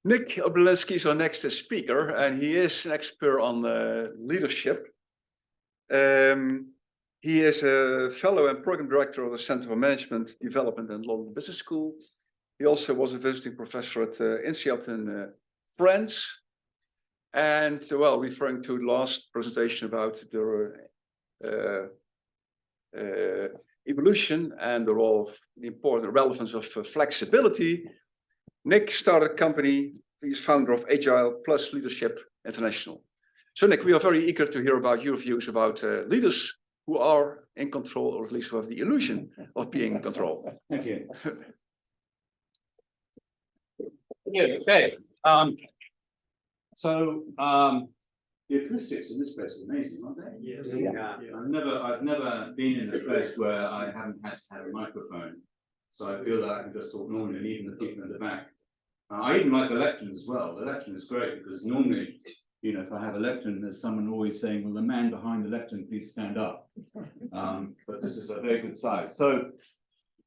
Nick Obolensky is our next speaker, and he is an expert on leadership. He is a fellow and program director of the Center for Management Development and London Business School. He also was a visiting professor at INSEAD in France. And well, referring to the last presentation about the evolution and the role of the important relevance of flexibility, Nick started a company. He's founder of Agile Plus Leadership International. So Nick, we are very eager to hear about your views about leaders who are in control, or at least who have the illusion of being in control. Thank you. Okay. The acoustics in this place are amazing, aren't they? Yes. Yeah. I've never been in a place where I haven't had to have a microphone, so I feel that I can just talk normally, and even the people in the back. I even like the lectern as well. The lectern is great because normally, you know, if I have a lectern, there's someone always saying, "Well, the man behind the lectern, please stand up." But this is a very good size. So,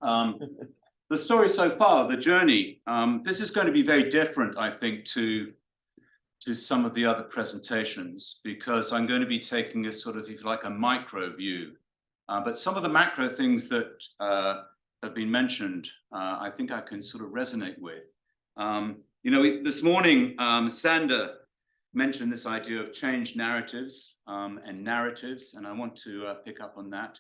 the story so far, the journey. This is going to be very different, I think, to some of the other presentations, because I'm going to be taking a sort of, if you like, a micro view. But some of the macro things that have been mentioned, I think I can sort of resonate with. You know, this morning, Sander mentioned this idea of change narratives and narratives, and I want to pick up on that.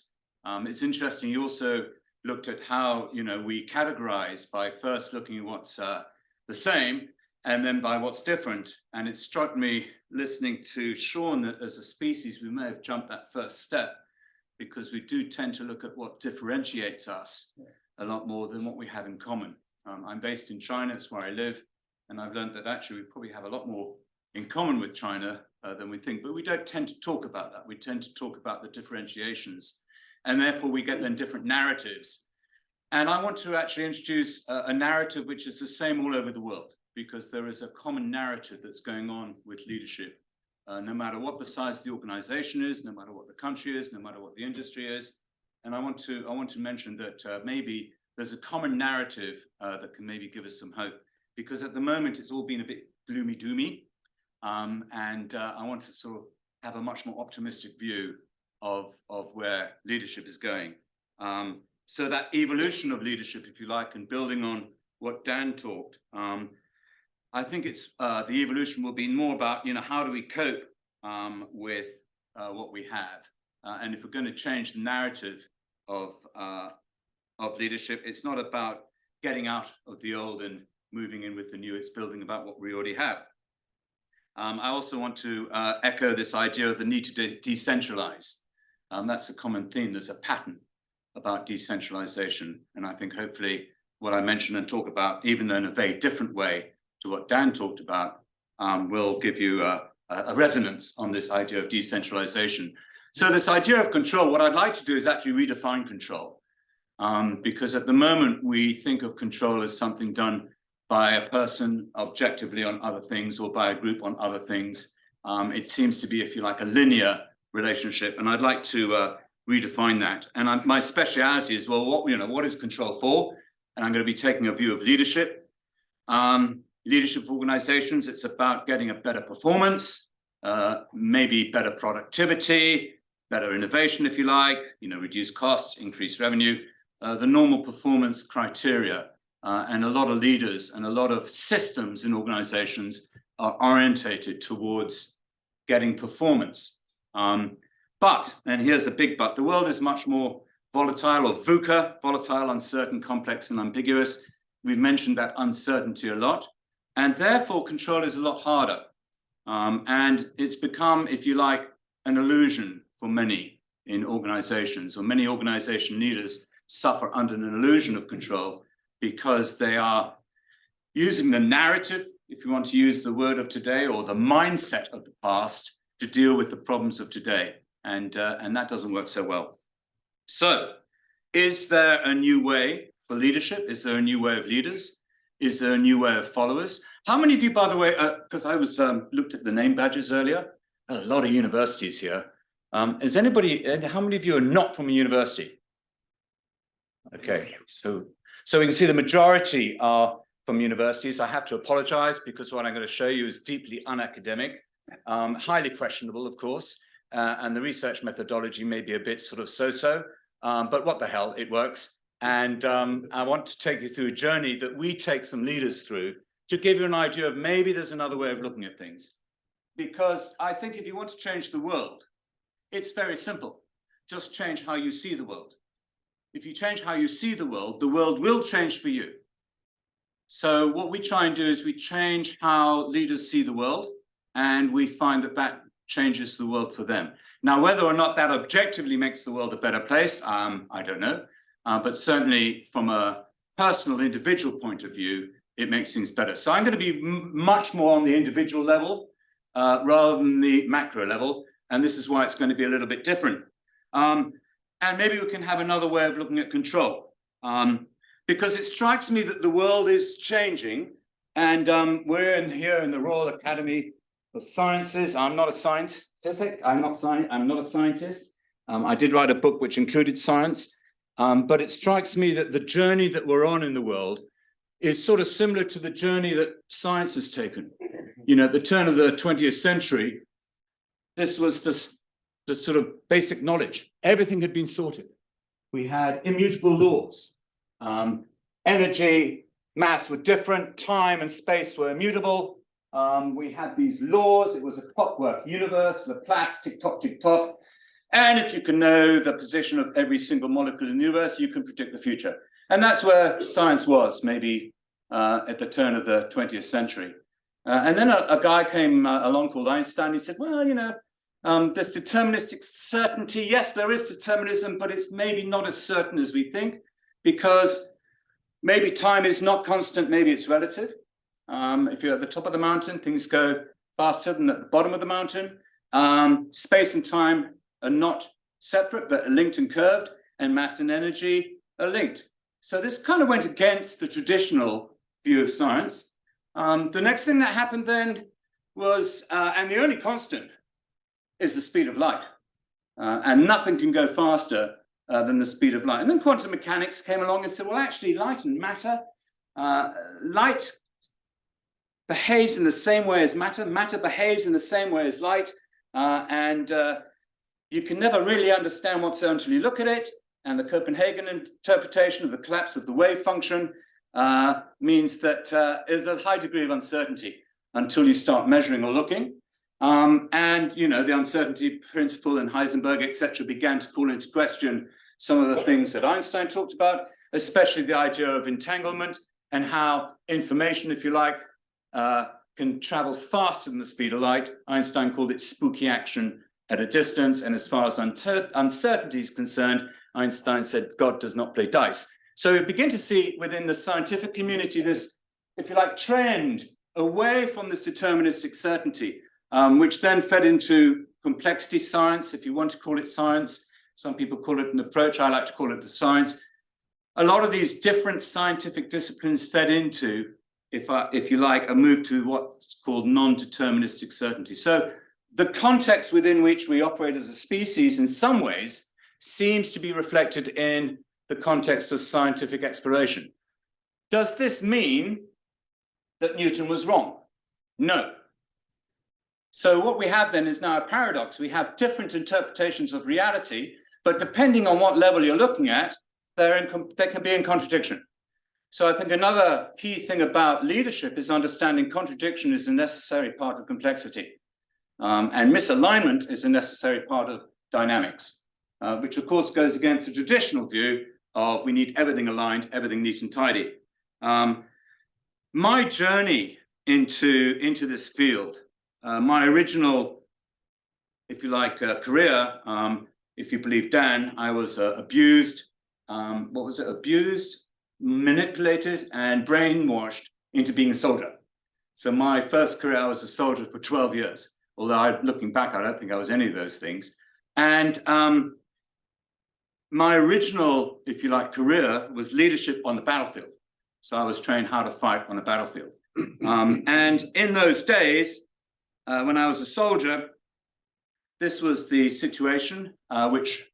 It's interesting, you also looked at how, you know, we categorize by first looking at what's the same, and then by what's different. And it struck me listening to Sean that as a species, we may have jumped that first step, because we do tend to look at what differentiates us a lot more than what we have in common. I'm based in China, it's where I live, and I've learned that actually we probably have a lot more in common with China than we think, but we don't tend to talk about that. We tend to talk about the differentiations, and therefore we get then different narratives. And I want to actually introduce a narrative which is the same all over the world, because there is a common narrative that's going on with leadership, no matter what the size of the organization is, no matter what the country is, no matter what the industry is. And I want to mention that maybe there's a common narrative that can maybe give us some hope, because at the moment it's all been a bit gloomy doomy, and I want to sort of have a much more optimistic view of where leadership is going. So that evolution of leadership, if you like, and building on what Dan talked, I think it's the evolution will be more about, you know, how do we cope with what we have, and if we're going to change the narrative of leadership, it's not about getting out of the old and moving in with the new. It's building about what we already have. I also want to echo this idea of the need to decentralize. That's a common theme. There's a pattern about decentralization, and I think hopefully what I mentioned and talk about, even though in a very different way to what Dan talked about, will give you a resonance on this idea of decentralization. So this idea of control, what I'd like to do is actually redefine control, because at the moment we think of control as something done by a person objectively on other things, or by a group on other things. It seems to be, if you like, a linear relationship, and I'd like to redefine that. And my speciality is, well, what is control for? And I'm going to be taking a view of leadership. Leadership of organizations, it's about getting a better performance, maybe better productivity, better innovation, if you like, you know, reduce costs, increase revenue, the normal performance criteria. And a lot of leaders and a lot of systems in organizations are orientated towards getting performance. But, and here's a big but, the world is much more volatile, or VUCA, volatile, uncertain, complex, and ambiguous. We've mentioned that uncertainty a lot, and therefore control is a lot harder. And it's become, if you like, an illusion for many in organizations, or many organization leaders suffer under an illusion of control because they are using the narrative, if you want to use the word of today, or the mindset of the past to deal with the problems of today. And that doesn't work so well. So is there a new way for leadership? Is there a new way of leaders? Is there a new way of followers? How many of you, by the way, because I was looked at the name badges earlier, a lot of universities here. Is anybody, how many of you are not from a university? Okay, so we can see the majority are from universities. I have to apologize because what I'm going to show you is deeply unacademic, highly questionable, of course, and the research methodology may be a bit sort of so-so, but what the hell, it works. And I want to take you through a journey that we take some leaders through to give you an idea of maybe there's another way of looking at things. Because I think if you want to change the world, it's very simple. Just change how you see the world. If you change how you see the world will change for you. So what we try and do is we change how leaders see the world, and we find that that changes the world for them. Now, whether or not that objectively makes the world a better place, I don't know. But certainly from a personal individual point of view, it makes things better. So I'm going to be much more on the individual level rather than the macro level. And this is why it's going to be a little bit different. And maybe we can have another way of looking at control. Because it strikes me that the world is changing. And we're here in the Royal Academy of Sciences. I'm not a scientific, I'm not a scientist. I did write a book which included science. But it strikes me that the journey that we're on in the world is sort of similar to the journey that science has taken. You know, at the turn of the 20th century, this was the sort of basic knowledge. Everything had been sorted. We had immutable laws. Energy, mass were different, time and space were immutable. We had these laws. It was a clockwork universe, Laplace, tick-tock, tick-tock. And if you can know the position of every single molecule in the universe, you can predict the future. And that's where science was, maybe at the turn of the 20th century. And then a guy came along called Einstein. He said, well, you know, there's deterministic certainty. Yes, there is determinism, but it's maybe not as certain as we think, because maybe time is not constant, maybe it's relative. If you're at the top of the mountain, things go faster than at the bottom of the mountain. Space and time are not separate, but are linked and curved, and mass and energy are linked. So this kind of went against the traditional view of science. The next thing that happened then was, and the only constant is the speed of light. And nothing can go faster than the speed of light. And then quantum mechanics came along and said, well, actually, light and matter, light behaves in the same way as matter, matter behaves in the same way as light, and you can never really understand what's there until you look at it. And the Copenhagen interpretation of the collapse of the wave function means that there's a high degree of uncertainty until you start measuring or looking. And, you know, the uncertainty principle and Heisenberg, etc., began to call into question some of the things that Einstein talked about, especially the idea of entanglement and how information, if you like, can travel faster than the speed of light. Einstein called it spooky action at a distance. And as far as uncertainty is concerned, Einstein said, God does not play dice. So we begin to see within the scientific community this, if you like, trend away from this deterministic certainty, which then fed into complexity science, if you want to call it science. Some people call it an approach. I like to call it the science. A lot of these different scientific disciplines fed into, if you like, a move to what's called non-deterministic certainty. So the context within which we operate as a species in some ways seems to be reflected in the context of scientific exploration. Does this mean that Newton was wrong? No. So what we have then is now a paradox. We have different interpretations of reality, but depending on what level you're looking at, they can be in contradiction. So I think another key thing about leadership is understanding contradiction is a necessary part of complexity. And misalignment is a necessary part of dynamics, which of course goes against the traditional view of we need everything aligned, everything neat and tidy. My journey into this field, my original, if you like, career, if you believe Dan, I was abused, abused, manipulated and brainwashed into being a soldier. So my first career, I was a soldier for 12 years. Although looking back, I don't think I was any of those things. And my original, if you like, career was leadership on the battlefield. So I was trained how to fight on the battlefield. And in those days, when I was a soldier, this was the situation which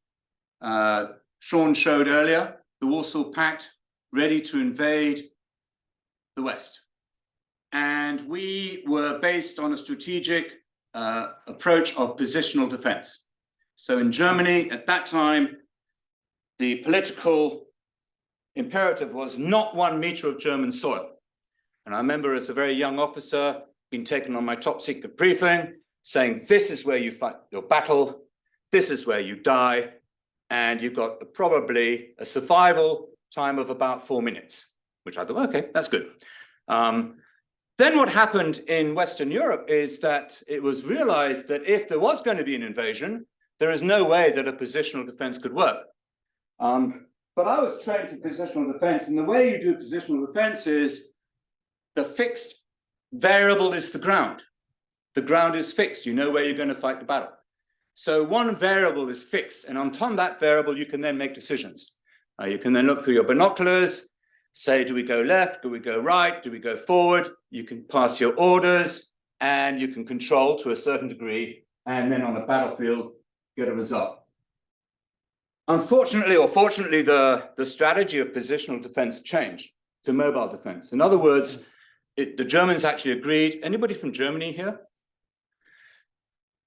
Sean showed earlier, the Warsaw Pact, ready to invade the West. And we were based on a strategic approach of positional defense. So in Germany at that time, the political imperative was not 1 meter of German soil. And I remember as a very young officer being taken on my top secret briefing, saying, this is where you fight your battle, this is where you die, and you've got probably a survival time of about 4 minutes, which I thought, okay, that's good. Then what happened in Western Europe is that it was realized that if there was going to be an invasion, there is no way that a positional defense could work. But I was trained for positional defense, and the way you do positional defense is the fixed variable is the ground. The ground is fixed. You know where you're going to fight the battle. So one variable is fixed, and on top of that variable, you can then make decisions. You can then look through your binoculars, say, do we go left? Do we go right? Do we go forward? You can pass your orders, and you can control to a certain degree, and then on a battlefield, get a result. Unfortunately, or fortunately, the strategy of positional defense changed to mobile defense. In other words, the Germans actually agreed. Anybody from Germany here?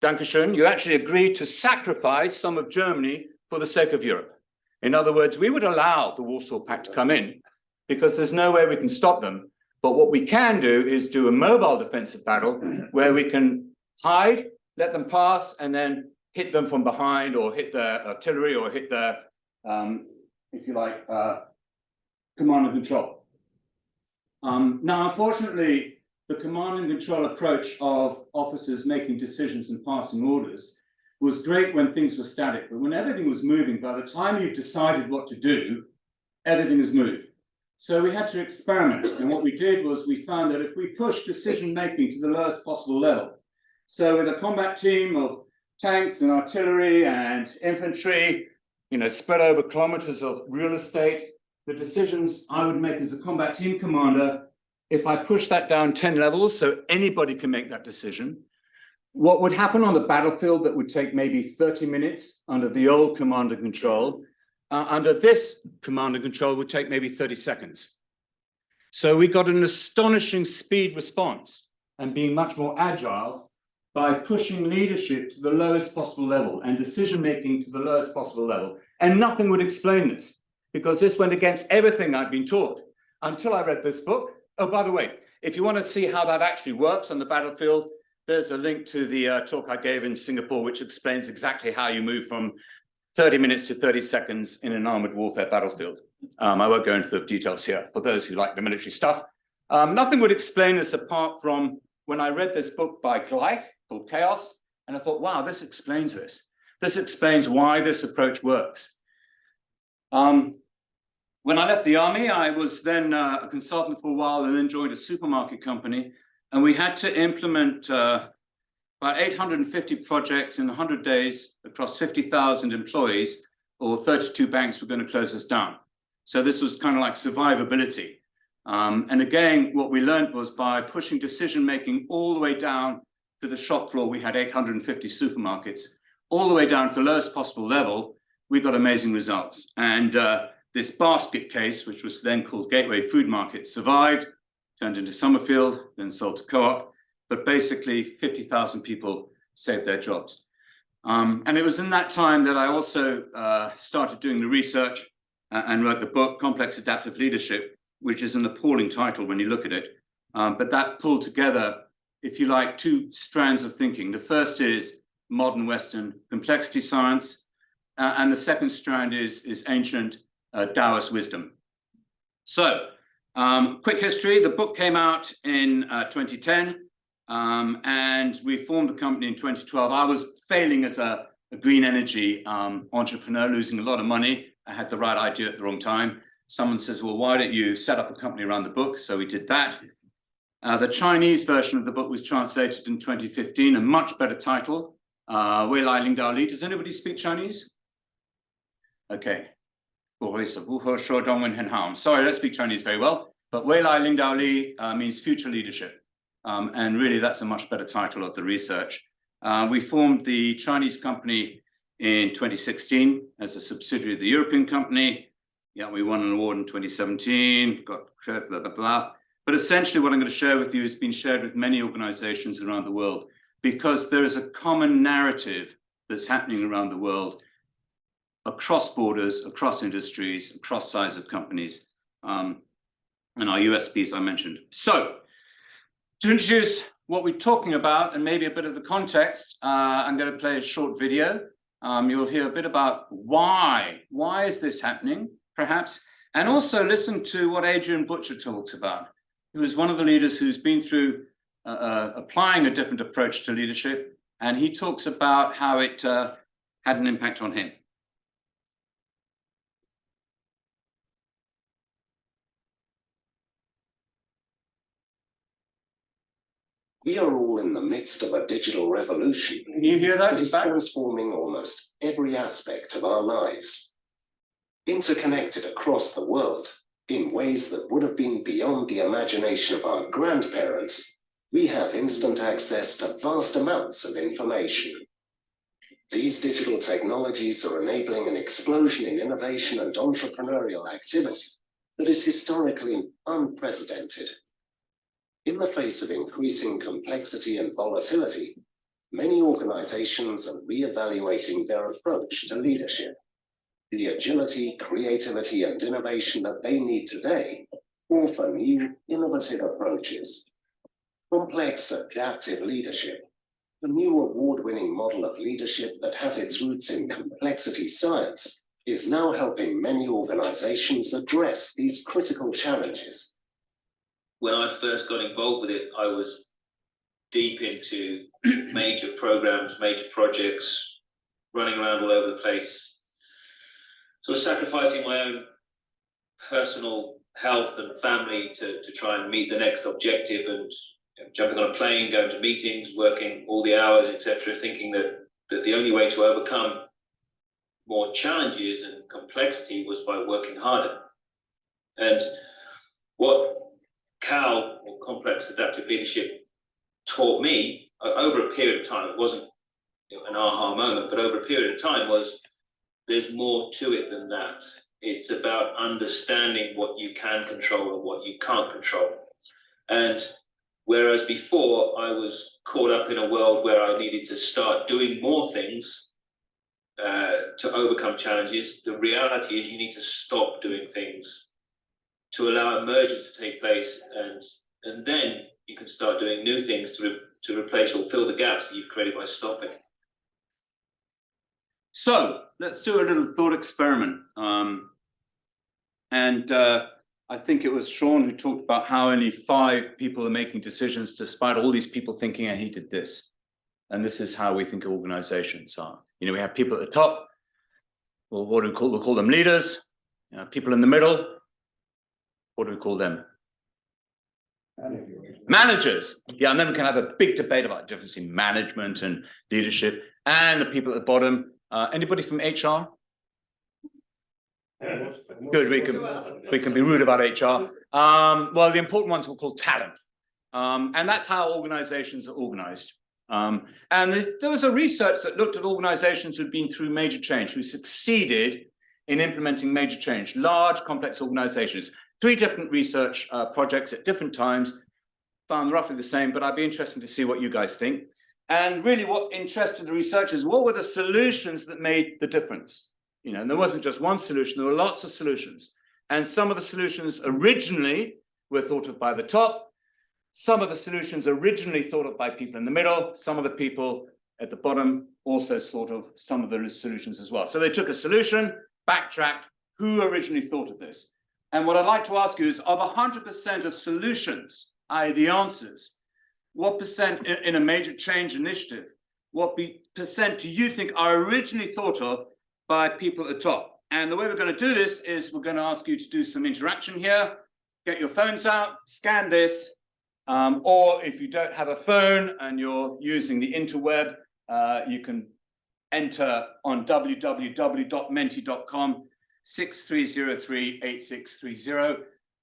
Dankeschön. You actually agreed to sacrifice some of Germany for the sake of Europe. In other words, we would allow the Warsaw Pact to come in because there's no way we can stop them. But what we can do is do a mobile defensive battle where we can hide, let them pass, and then hit them from behind, or hit their artillery, or hit their, if you like, command and control. Now, unfortunately, the command and control approach of officers making decisions and passing orders was great when things were static, but when everything was moving, by the time you've decided what to do, everything has moved. So we had to experiment, and what we did was we found that if we pushed decision-making to the lowest possible level, so with a combat team of tanks and artillery and infantry, spread over kilometers of real estate, the decisions I would make as a combat team commander, if I push that down 10 levels so anybody can make that decision, what would happen on the battlefield that would take maybe 30 minutes under the old command and control, under this command and control would take maybe 30 seconds. So we got an astonishing speed response and being much more agile by pushing leadership to the lowest possible level and decision-making to the lowest possible level. And nothing would explain this, because this went against everything I'd been taught until I read this book. Oh, by the way, if you want to see how that actually works on the battlefield, there's a link to the talk I gave in Singapore, which explains exactly how you move from 30 minutes to 30 seconds in an armored warfare battlefield. I won't go into the details here for those who like the military stuff. Nothing would explain this apart from when I read this book by Gleich called Chaos, and I thought, wow, this explains this. This explains why this approach works. When I left the army, I was then a consultant for a while and then joined a supermarket company, and we had to implement about 850 projects in 100 days across 50,000 employees, or 32 banks were going to close us down. So this was kind of like survivability. And again, what we learned was by pushing decision-making all the way down to the shop floor, we had 850 supermarkets, all the way down to the lowest possible level, we got amazing results. And this basket case, which was then called Gateway Food Market, survived, turned into Summerfield, then sold to Co-op, but basically 50,000 people saved their jobs. And it was in that time that I also started doing the research and wrote the book, Complex Adaptive Leadership, which is an appalling title when you look at it. But that pulled together, if you like, two strands of thinking. The first is modern Western complexity science, and the second strand is ancient Taoist wisdom. So, quick history, the book came out in 2010, and we formed the company in 2012. I was failing as a green energy entrepreneur, losing a lot of money. I had the right idea at the wrong time. Someone says, well, why don't you set up a company around the book? So we did that. The Chinese version of the book was translated in 2015, a much better title, Wei Lai Ling Dao Li. Does anybody speak Chinese? Okay. Sorry, I don't speak Chinese very well, but Wei Lai Ling Dao Li means future leadership. And really, that's a much better title of the research. We formed the Chinese company in 2016 as a subsidiary of the European company. Yeah, we won an award in 2017, got blah, blah, blah. But essentially what I'm going to share with you has been shared with many organizations around the world, because there is a common narrative that's happening around the world, across borders, across industries, across size of companies, and our USPs I mentioned. So to introduce what we're talking about and maybe a bit of the context, I'm going to play a short video. You'll hear a bit about why is this happening, perhaps, and also listen to what Adrian Butcher talks about, who is one of the leaders who's been through applying a different approach to leadership, and he talks about how it had an impact on him. We are all in the midst of a digital revolution. Can you hear that? That is transforming almost every aspect of our lives. Interconnected across the world in ways that would have been beyond the imagination of our grandparents, we have instant access to vast amounts of information. These digital technologies are enabling an explosion in innovation and entrepreneurial activity that is historically unprecedented. In the face of increasing complexity and volatility, many organizations are reevaluating their approach to leadership. The agility, creativity, and innovation that they need today offer new, innovative approaches. Complex, adaptive leadership, a new award-winning model of leadership that has its roots in complexity science, is now helping many organizations address these critical challenges. When I first got involved with it, I was deep into major programs, major projects, running around all over the place. So sacrificing my own personal health and family to try and meet the next objective, and jumping on a plane, going to meetings, working all the hours, etc., thinking that the only way to overcome more challenges and complexity was by working harder. And what CAL, or Complex Adaptive Leadership, taught me over a period of time, it wasn't an aha moment, but over a period of time, was there's more to it than that. It's about understanding what you can control and what you can't control. And whereas before I was caught up in a world where I needed to start doing more things to overcome challenges, the reality is you need to stop doing things to allow emergence to take place, and then you can start doing new things to replace or fill the gaps that you've created by stopping. So let's do a little thought experiment. I think it was Sean who talked about how only 5 people are making decisions despite all these people thinking, and he did this. And this is how we think organizations are. You know, we have people at the top, well, what do we call? We'll call them leaders. You know, people in the middle, what do we call them? Managers. Yeah, and then we can have a big debate about the difference between management and leadership, and the people at the bottom. Anybody from HR? Good, we can be rude about HR. Well, the important ones we'll call talent. And that's how organizations are organized. And there was a research that looked at organizations who'd been through major change, who succeeded in implementing major change, large, complex organizations. 3 different research projects at different times, found roughly the same, but I'd be interested to see what you guys think. And really what interested the researchers, what were the solutions that made the difference? You know, and there wasn't just one solution, there were lots of solutions. And some of the solutions originally were thought of by the top. Some of the solutions originally thought of by people in the middle. Some of the people at the bottom also thought of some of the solutions as well. So they took a solution, backtracked, who originally thought of this? And what I'd like to ask you is, of 100% of solutions, i.e. the answers, what percent in a major change initiative, what percent do you think are originally thought of by people at the top? And the way we're going to do this is we're going to ask you to do some interaction here. Get your phones out, scan this, or if you don't have a phone and you're using the interweb, you can enter on www.menti.com 6303-8630. I have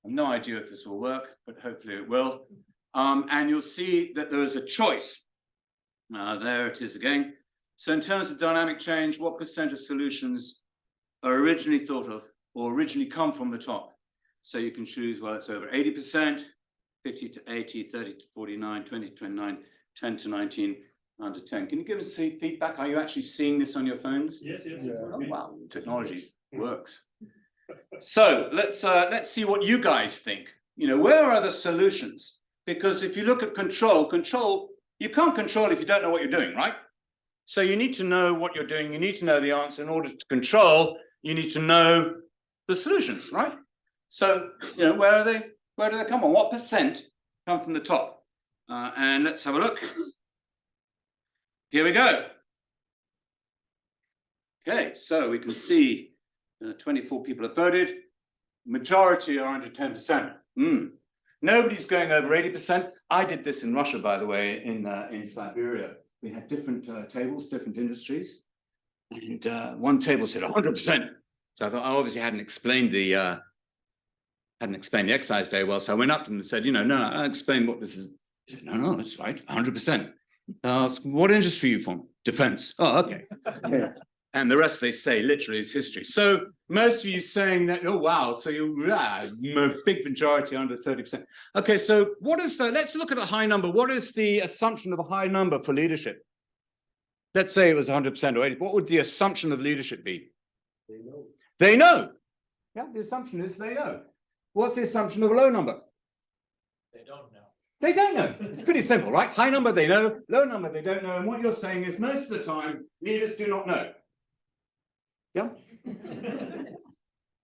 no idea if this will work, but hopefully it will. And you'll see that there is a choice. There it is again. So in terms of dynamic change, what percent of solutions are originally thought of or originally come from the top? So you can choose, well, it's over 80%, 50 to 80, 30 to 49, 20 to 29, 10 to 19, under 10. Can you give us some feedback? Are you actually seeing this on your phones? Yes, yes. Oh, wow, technology works. So let's see what you guys think. You know, where are the solutions? Because if you look at control, you can't control if you don't know what you're doing, right? So you need to know what you're doing. You need to know the answer. In order to control, you need to know the solutions, right? So, you know, where are they? Where do they come from? What percent come from the top? And let's have a look. Here we go. Okay, so we can see 24 people have voted. Majority are under 10%. Nobody's going over 80%. I did this in Russia, by the way, in Siberia. We had different tables, different industries. And one table said 100%. So I thought I obviously hadn't explained the exercise very well. So I went up to them and said, you know, no, I'll explain what this is. He said, no, that's right, 100%. I asked, what industry are you from? Defense. Oh, okay. And the rest they say literally is history. So most of you saying that, oh, wow, so you're big majority under 30%. Okay, so what is let's look at a high number. What is the assumption of a high number for leadership? Let's say it was 100% or 80%. What would the assumption of leadership be? They know. They know. Yeah, the assumption is they know. What's the assumption of a low number? They don't know. They don't know. It's pretty simple, right? High number, they know. Low number, they don't know. And what you're saying is most of the time, leaders do not know. Yeah?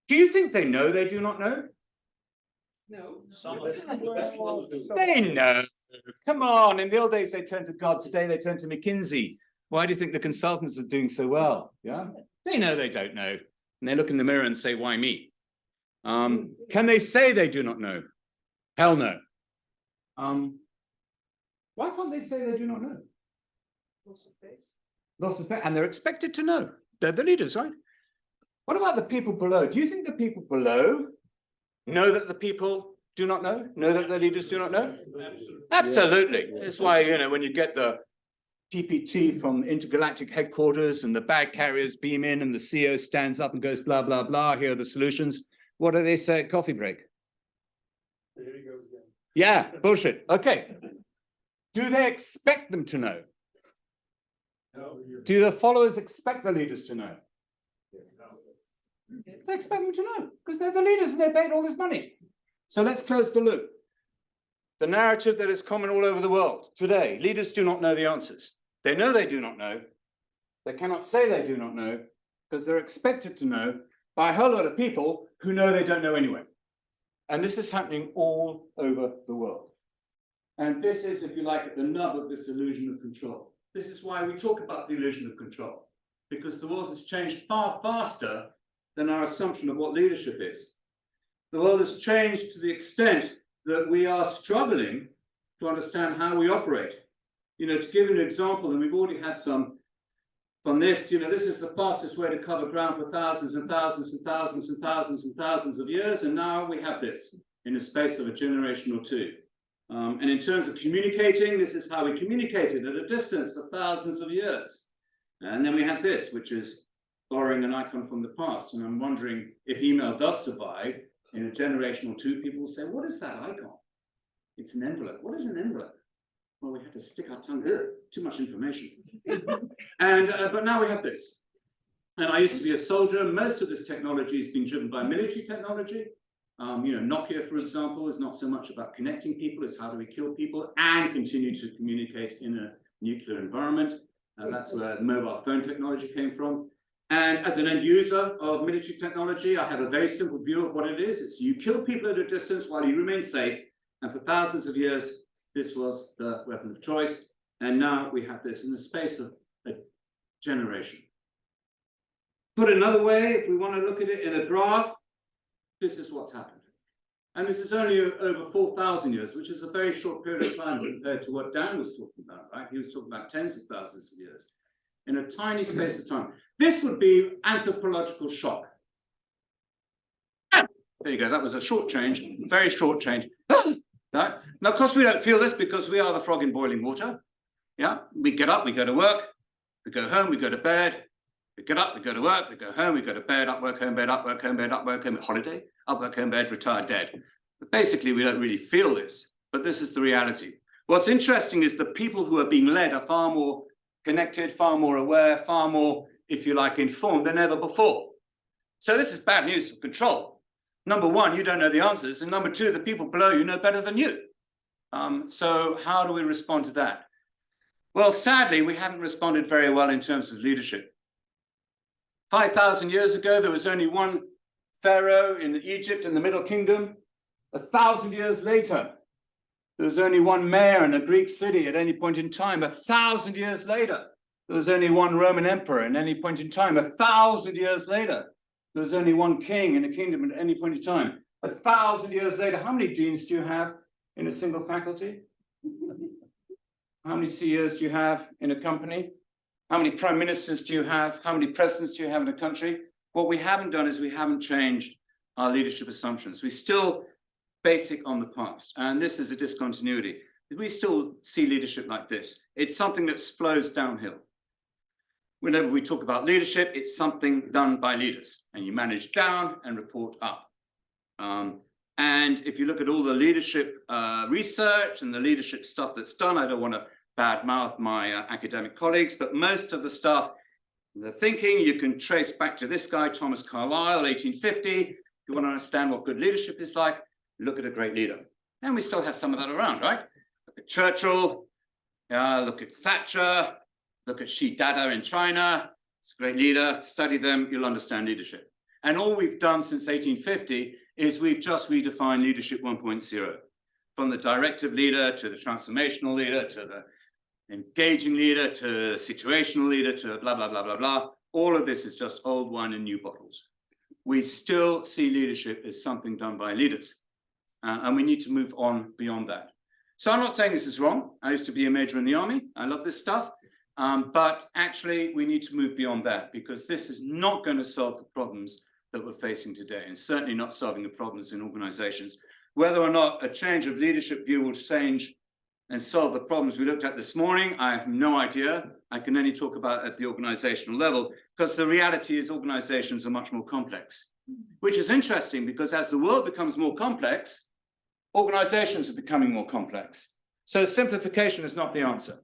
Do you think they know they do not know? No. They know. Come on. In the old days, they turned to God. Today, they turn to McKinsey. Why do you think the consultants are doing so well? Yeah? They know they don't know. And they look in the mirror and say, why me? Can they say they do not know? Hell no. Why can't they say they do not know? Loss of faith. Loss of faith. And they're expected to know. They're the leaders, right? What about the people below? Do you think the people below know that the people do not know? Know that the leaders do not know? Absolutely. Absolutely. That's why, you know, when you get the PPT from intergalactic headquarters and the bag carriers beam in and the CEO stands up and goes, blah, blah, blah, here are the solutions. What do they say at coffee break? There he goes again. Yeah, bullshit. Okay. Do they expect them to know? No. Do the followers expect the leaders to know? No. They expect them to know because they're the leaders and they're paid all this money. So let's close the loop. The narrative that is common all over the world today, leaders do not know the answers. They know they do not know. They cannot say they do not know because they're expected to know by a whole lot of people who know they don't know anyway. And this is happening all over the world. And this is, if you like, the nub of this illusion of control. This is why we talk about the illusion of control, because the world has changed far faster than our assumption of what leadership is. The world has changed to the extent that we are struggling to understand how we operate. You know, to give an example, and we've already had some from this, you know, this is the fastest way to cover ground for thousands and thousands and thousands and thousands and thousands of years. And now we have this in the space of a generation or two. And in terms of communicating, this is how we communicated at a distance of thousands of years. And then we have this, which is borrowing an icon from the past. And I'm wondering if email does survive in a generation or two, people will say, what is that icon? It's an envelope. What is an envelope? Well, we had to stick our tongue, too much information. And but now we have this. And I used to be a soldier. Most of this technology has been driven by military technology. You know, Nokia, for example, is not so much about connecting people, it's how do we kill people and continue to communicate in a nuclear environment. That's where mobile phone technology came from. And as an end user of military technology, I have a very simple view of what it is. It's you kill people at a distance while you remain safe. And for thousands of years, this was the weapon of choice. And now we have this in the space of a generation. Put another way, if we want to look at it in a graph, this is what's happened. And this is only over 4,000 years, which is a very short period of time compared to what Dan was talking about, right? He was talking about tens of thousands of years in a tiny space of time. This would be anthropological shock. There you go. That was a short change, very short change. Now, of course, we don't feel this because we are the frog in boiling water. Yeah, we get up, we go to work, we go home, we go to bed. We get up, we go to work, we go home, we go to bed, up, work, home, bed, up, work, home, bed, up, work, home, holiday, up, work, home, bed, retire, dead. But basically, we don't really feel this. but this is the reality. What's interesting is the people who are being led are far more connected, far more aware, far more, if you like, informed than ever before. So this is bad news for control. Number one, you don't know the answers. And number two, the people below you know better than you. So how do we respond to that? Well, sadly, we haven't responded very well in terms of leadership. 5,000 years ago, there was only one pharaoh in Egypt in the Middle Kingdom. 1,000 years later, there was only one mayor in a Greek city at any point in time. 1,000 years later, there was only one Roman emperor at any point in time. 1,000 years later, there was only one king in a kingdom at any point in time. 1,000 years later, how many deans do you have in a single faculty? How many CEOs do you have in a company? How many prime ministers do you have? How many presidents do you have in a country? What we haven't done is we haven't changed our leadership assumptions. We still basic on the past, and this is a discontinuity. We still see leadership like this. It's something that flows downhill. Whenever we talk about leadership, it's something done by leaders, and you manage down and report up. And if you look at all the leadership research and the leadership stuff that's done, I don't want to badmouth my academic colleagues, but most of the stuff, the thinking, you can trace back to this guy, Thomas Carlyle, 1850. If you want to understand what good leadership is like, look at a great leader. And we still have some of that around, right? Look at Churchill, look at Thatcher, look at Xi Dada in China. It's a great leader. Study them, you'll understand leadership. And all we've done since 1850 is we've just redefined leadership 1.0. From the directive leader to the transformational leader to the engaging leader to the situational leader to blah, blah, blah, blah, blah. All of this is just old wine in new bottles. We still see leadership as something done by leaders. And we need to move on beyond that. So I'm not saying this is wrong. I used to be a major in the army. I love this stuff. But actually, we need to move beyond that because this is not going to solve the problems that we're facing today, and certainly not solving the problems in organizations. Whether or not a change of leadership view will change and solve the problems we looked at this morning, I have no idea. I can only talk about at the organizational level because the reality is organizations are much more complex, which is interesting because as the world becomes more complex, organizations are becoming more complex. So simplification is not the answer.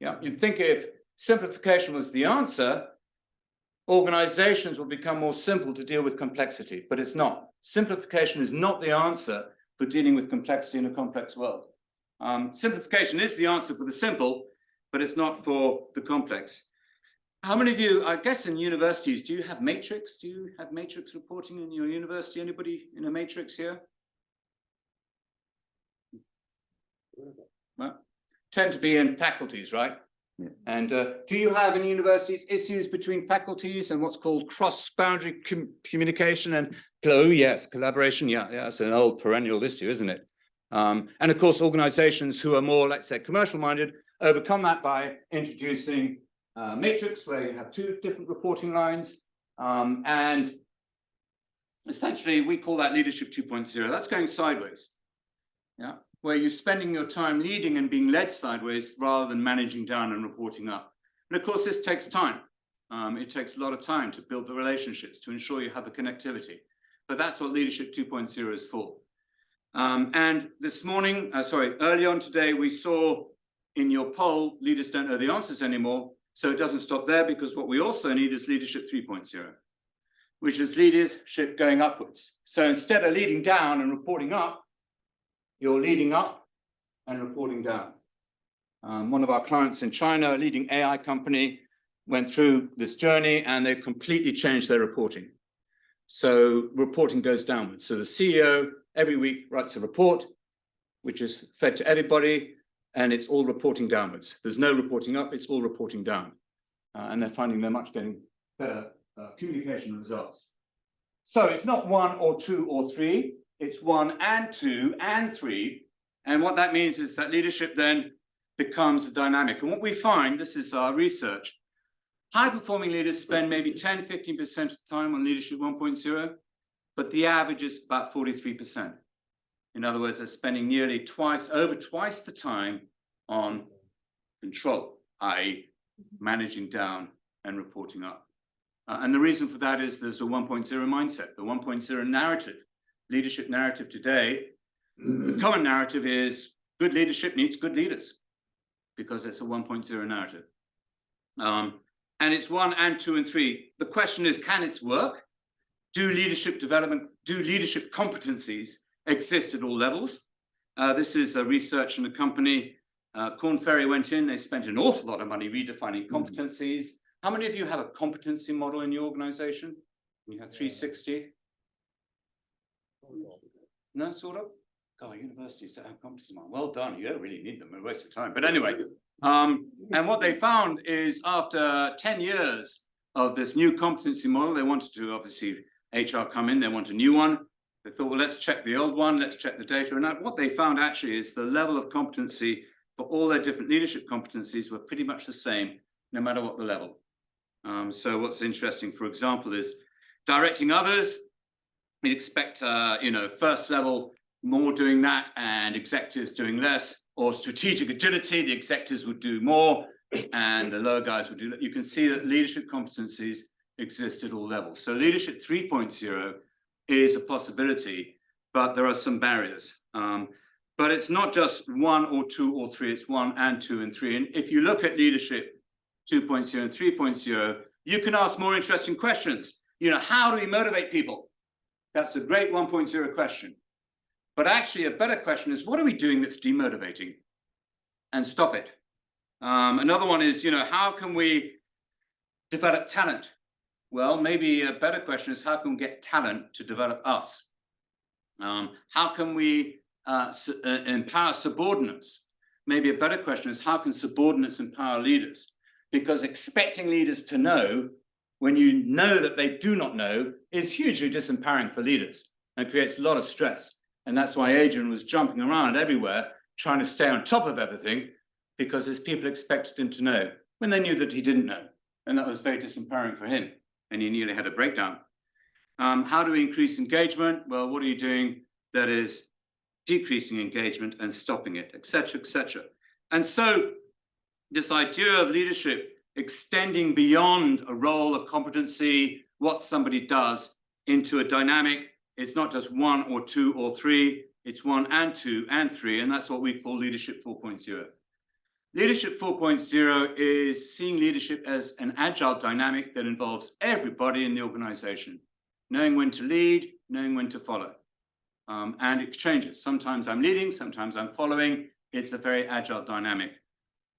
Yeah, you'd think if simplification was the answer, organizations will become more simple to deal with complexity, but it's not. Simplification is not the answer for dealing with complexity in a complex world. Simplification is the answer for the simple, but it's not for the complex. How many of you, I guess in universities, do you have matrix? Do you have matrix reporting in your university? Anybody in a matrix here? Well, tend to be in faculties, right? Yeah. And do you have in universities issues between faculties and what's called cross-boundary communication and, oh yes, collaboration? Yeah, it's an old perennial issue, isn't it? And of course, organizations who are more, let's say, commercial-minded overcome that by introducing matrix where you have two different reporting lines. And essentially, we call that leadership 2.0. That's going sideways. Yeah. Where you're spending your time leading and being led sideways rather than managing down and reporting up. And of course, this takes time. It takes a lot of time to build the relationships, to ensure you have the connectivity. But that's what leadership 2.0 is for. And this morning, early on today, we saw in your poll, leaders don't know the answers anymore. So it doesn't stop there because what we also need is leadership 3.0, which is leadership going upwards. So instead of leading down and reporting up, you're leading up and reporting down. One of our clients in China, a leading AI company, went through this journey and they completely changed their reporting. So reporting goes downwards. So the CEO every week writes a report, which is fed to everybody, and it's all reporting downwards. There's no reporting up, it's all reporting down. And they're finding they're much getting better communication results. So it's not 1 or 2 or 3. It's 1 and 2 and 3. And what that means is that leadership then becomes a dynamic. And what we find, this is our research, high-performing leaders spend maybe 10, 15% of the time on leadership 1.0, but the average is about 43%. In other words, they're spending nearly over twice the time on control, i.e. managing down and reporting up. And the reason for that is there's a 1.0 mindset, the 1.0 narrative. Leadership narrative today The common narrative is good leadership needs good leaders, because it's a 1.0 narrative. And it's 1 and 2 and 3. The question is, can it work? Do leadership competencies exist at all levels? This is a research in a company. Korn Ferry went in, they spent an awful lot of money redefining competencies. How many of you have a competency model in your organization? You have 360? No, sort of? God, universities don't have competency model. Well done, you don't really need them, a waste of time. But anyway, and what they found is after 10 years of this new competency model, they wanted to, obviously, HR come in, they want a new one. They thought, well, let's check the old one, let's check the data. And what they found actually is the level of competency for all their different leadership competencies were pretty much the same, no matter what the level. So what's interesting, for example, is directing others. We expect, first level, more doing that and executives doing less, or strategic agility, the executives would do more and the lower guys would do that. You can see that leadership competencies exist at all levels. So leadership 3.0 is a possibility, but there are some barriers. But it's not just 1 or 2 or 3, it's 1 and 2 and 3. And if you look at leadership 2.0 and 3.0, you can ask more interesting questions. How do we motivate people? That's a great 1.0 question. But actually a better question is, what are we doing that's demotivating? And stop it. Another one is, how can we develop talent? Well, maybe a better question is, how can we get talent to develop us? How can we empower subordinates? Maybe a better question is, how can subordinates empower leaders? Because expecting leaders to know when you know that they do not know is hugely disempowering for leaders and creates a lot of stress. And that's why Adrian was jumping around everywhere, trying to stay on top of everything, because his people expected him to know when they knew that he didn't know. And that was very disempowering for him. And he nearly had a breakdown. How do we increase engagement? Well, what are you doing that is decreasing engagement and stopping it, et cetera, et cetera. And so this idea of leadership extending beyond a role, a competency, what somebody does, into a dynamic. It's not just 1 or 2 or 3, it's 1 and 2 and 3, and that's what we call leadership 4.0. Leadership 4.0 is seeing leadership as an agile dynamic that involves everybody in the organization, knowing when to lead, knowing when to follow, and it changes. Sometimes I'm leading, sometimes I'm following. It's a very agile dynamic.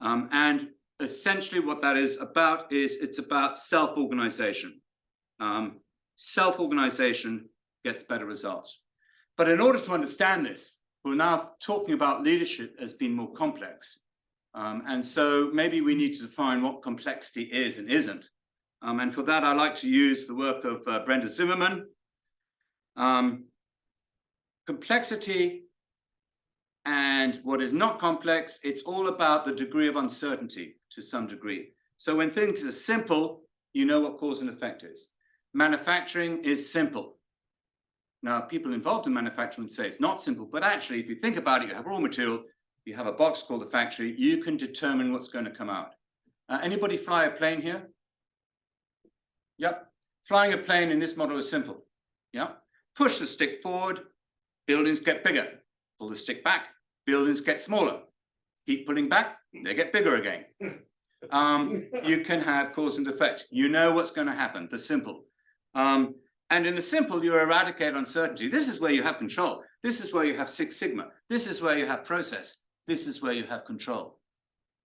And essentially what that is about is it's about self-organization. Self-organization gets better results. But in order to understand this, we're now talking about leadership as being more complex. And so maybe we need to define what complexity is and isn't. And for that, I like to use the work of Brenda Zimmerman. Complexity and what is not complex, it's all about the degree of uncertainty to some degree. So when things are simple, you know what cause and effect is. Manufacturing is simple. Now, people involved in manufacturing would say it's not simple, but actually, if you think about it, you have raw material, you have a box called the factory, you can determine what's going to come out. Anybody fly a plane here? Yep. Flying a plane in this model is simple. Yep. Push the stick forward, buildings get bigger. Pull the stick back, buildings get smaller. Keep pulling back, they get bigger again. You can have cause and effect. You know what's going to happen, the simple. And in the simple, you eradicate uncertainty. This is where you have control. This is where you have Six Sigma. This is where you have process. This is where you have control.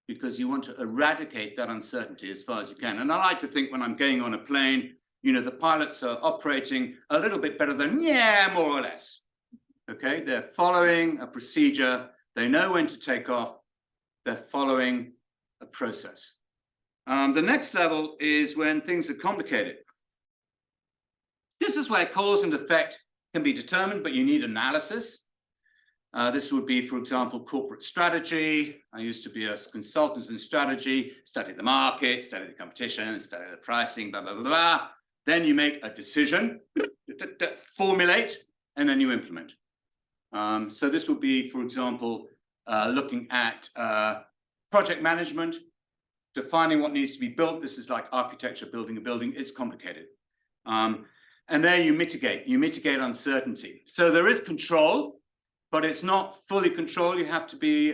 Because you want to eradicate that uncertainty as far as you can. And I like to think when I'm going on a plane, you know, the pilots are operating a little bit better than, yeah, more or less. Okay, they're following a procedure. They know when to take off. They're following a process. The next level is when things are complicated. This is where cause and effect can be determined, but you need analysis. This would be, for example, corporate strategy. I used to be a consultant in strategy, study the market, study the competition, study the pricing, blah, blah, blah, blah. Then you make a decision, formulate, and then you implement. So this would be, for example, looking at project management, defining what needs to be built. This is like architecture, building a building. It's complicated. And then you mitigate uncertainty. So there is control, but it's not fully controlled. You have to be,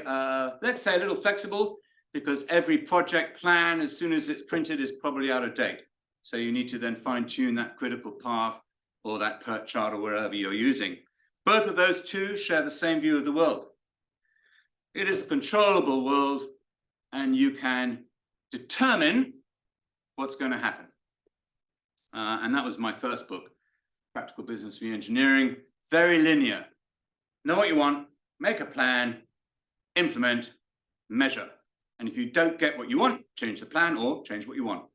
let's say, a little flexible, because every project plan, as soon as it's printed, is probably out of date. So you need to then fine tune that critical path or that PERT chart or wherever you're using. Both of those two share the same view of the world. It is a controllable world, and you can determine what's going to happen. And that was my first book, Practical Business Re-Engineering. Very linear. Know what you want, make a plan, implement, measure. And if you don't get what you want, change the plan or change what you want.